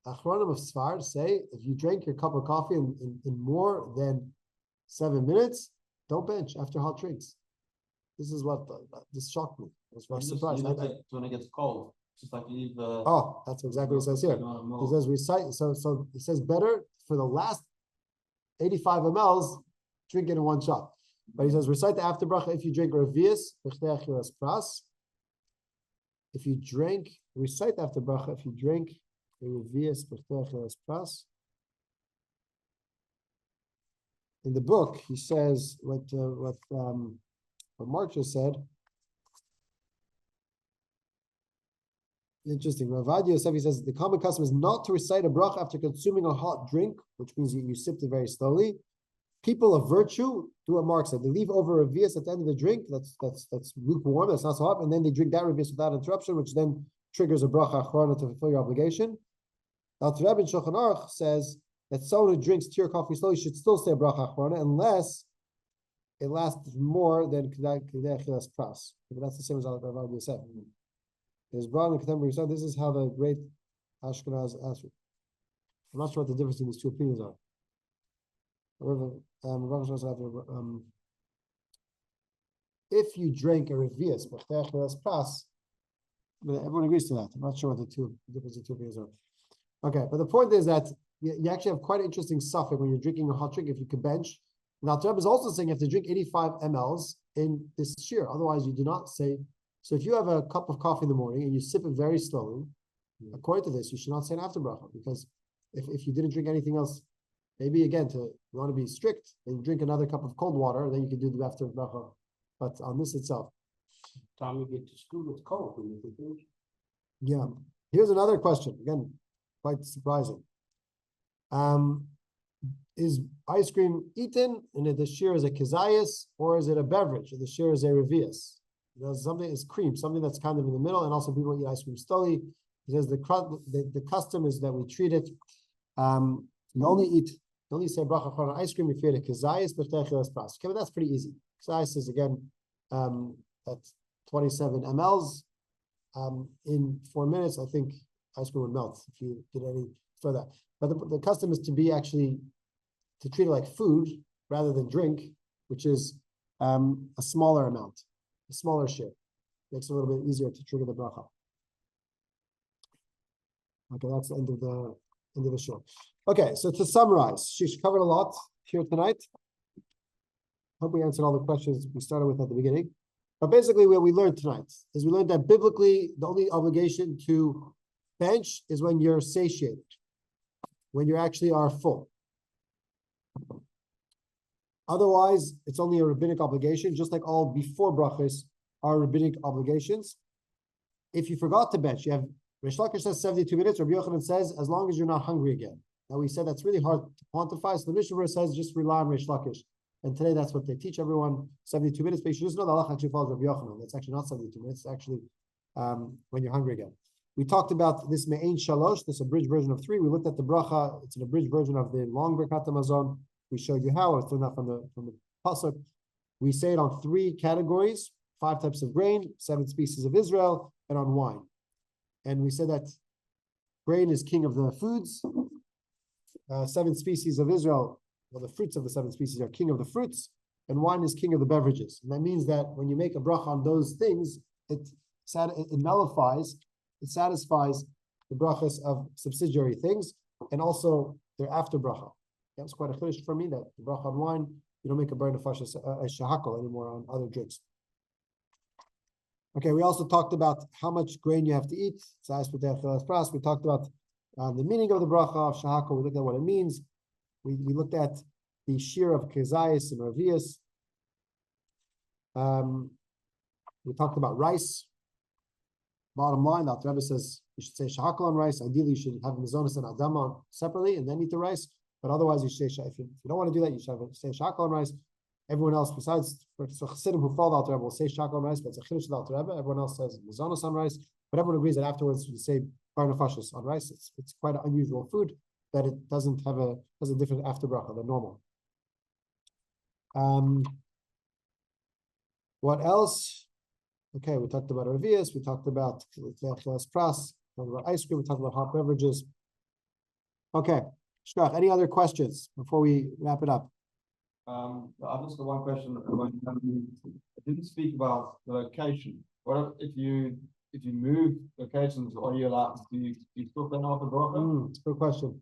Achronim of Sfar say if you drink your cup of coffee in more than 7 minutes, don't bench after hot drinks. This is what this shocked me. I was surprised. When it gets cold, just like you leave the. Oh, that's exactly what it says here. It says recite. So it says better for the last 85 mLs, drink it in 1 shot. But he says recite the after bracha if you drink revius b'chdei achilas pras. If you drink, recite the after bracha if you drink a revius b'chdei achilas pras. In the book, he says what Mark just said. Interesting. Ravadia Yosef, he says the common custom is not to recite a bracha after consuming a hot drink, which means you sipped it very slowly. People of virtue do what Mark said. They leave over a revius at the end of the drink. That's lukewarm. That's not so hot, and then they drink that revius without interruption, which then triggers a bracha achrona to fulfill your obligation. Alter Rebbe in Shulchan Aruch says that someone who drinks tea or coffee slowly should still say a bracha achrona unless it lasts more than k'dei achilas pras. But that's the same as Ravadia Yosef. It is brought in contemporary study. This is how the great Ashkenaz answered. I'm not sure what the difference in these two opinions are. However, if you drink a revius, everyone agrees to that. I'm not sure what the difference in two opinions are. Okay, but the point is that you actually have quite an interesting suffix when you're drinking a hot drink if you could bench. Now, Treb is also saying you have to drink 85 mLs in this shear. Otherwise, you do not say. So if you have a cup of coffee in the morning and you sip it very slowly, according to this, you should not say an after bracha, because if you didn't drink anything else, maybe again, you want to be strict, then you drink another cup of cold water, then you can do the after bracha. But on this itself. Time you get to school, it's cold when you think. Yeah. Here's another question. Again, quite surprising. Is ice cream eaten and the shear is a kizayis, or is it a beverage? And the shear is a revius. Something is cream, something that's kind of in the middle, and also people eat ice cream slowly. He says the custom is that we treat it. You only say bracha on ice cream if you eat a kizayis b'chteichilas pras. Okay, but that's pretty easy. Kizayis is again that's 27 mLs. In 4 minutes, I think ice cream would melt if you did any for that. But the custom is to be actually to treat it like food rather than drink, which is a smaller amount, a smaller share. Makes it a little bit easier to trigger the bracha. Okay, that's the end of the show. Okay, so to summarize, she's covered a lot here tonight. Hope we answered all the questions we started with at the beginning. But basically what we learned tonight is we learned that biblically the only obligation to bench is when you're satiated, when you actually are full. Otherwise, it's only a rabbinic obligation, just like all before brachas are rabbinic obligations. If you forgot to bench, you have Reish Lakish says 72 minutes, Rabbi Yochanan says as long as you're not hungry again. Now we said that's really hard to quantify, so the Mishnah verse says just rely on Reish Lakish. And today that's what they teach everyone, 72 minutes, but you should just know the halacha actually follows Rabbi Yochanan. That's actually not 72 minutes, it's actually when you're hungry again. We talked about this Me'ain Shalosh, this abridged version of 3. We looked at the bracha, it's an abridged version of the long Birkat Hamazon. We showed you how, it's learned that from the pasuk. We say it on 3 categories, 5 types of grain, 7 species of Israel, and on wine. And we said that grain is king of the foods, 7 species of Israel, well, the fruits of the 7 species are king of the fruits, and wine is king of the beverages. And that means that when you make a bracha on those things, it nullifies, it satisfies the brachas of subsidiary things, and also their after bracha. That was quite a chiddush for me, that the bracha on wine, you don't make a burn of a shahakol anymore on other drinks. Okay, we also talked about how much grain you have to eat. We talked about the meaning of the bracha of shahakol. We looked at what it means. We looked at the shear of kezayis and ravias. We talked about rice. Bottom line, the Alter Rebbe says you should say shahakol on rice. Ideally, you should have mizonos and adama separately and then eat the rice. But otherwise, you should say, if you don't want to do that, you should say shahakol on rice. Everyone else, besides so Chassidim who follow the Alter Rebbe, will say shahakol on rice, but it's a chiddush of the Alter Rebbe. Everyone else says mizonos on rice. But everyone agrees that afterwards you say bar nefashos on rice. It's quite an unusual food that it doesn't have has a different after bracha than normal. What else? Okay, we talked about revius, we talked about pras, we talked about ice cream, we talked about hot beverages. Okay, Shkrach, any other questions before we wrap it up? I've just got one question. I didn't speak about the location. What if you move locations? Are you allowed? Do you still plan off the bracha? Good question.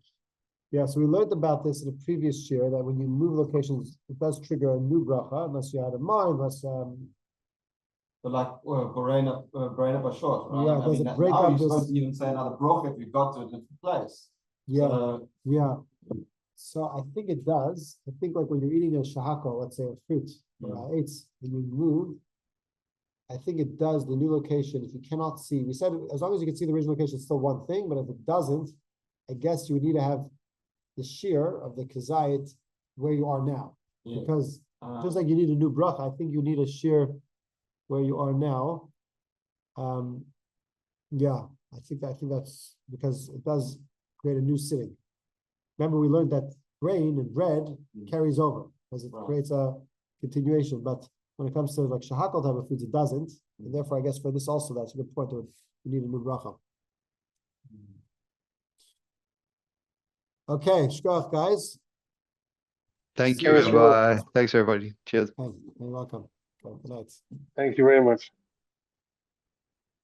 Yeah, so we learned about this in the previous year that when you move locations, it does trigger a new bracha, unless you had in mind, unless But like brain up short, right? Yeah, does it break now up you're this- supposed to even say another bracha if you got to a different place. yeah. So, Yeah, so I think it does. I think like when you're eating a shahako, let's say a fruit, or eights, when you move, I think it does the new location. If you cannot see, we said as long as you can see the original location, it's still one thing. But if it doesn't, I guess you would need to have the shear of the kazayit where you are now, yeah. because just like you need a new bracha, I think you need a shear where you are now. Yeah, I think that's because it does create a new sitting. Remember, we learned that grain and bread carries over because it creates a continuation. But when it comes to like shahakal type of foods, it doesn't. And therefore, I guess for this also, that's a good point. You need a new bracha. Okay, shkoch, guys. Thank See you. you. Thanks everybody. Cheers. Hey, you're welcome. Okay, good night. Thank you very much.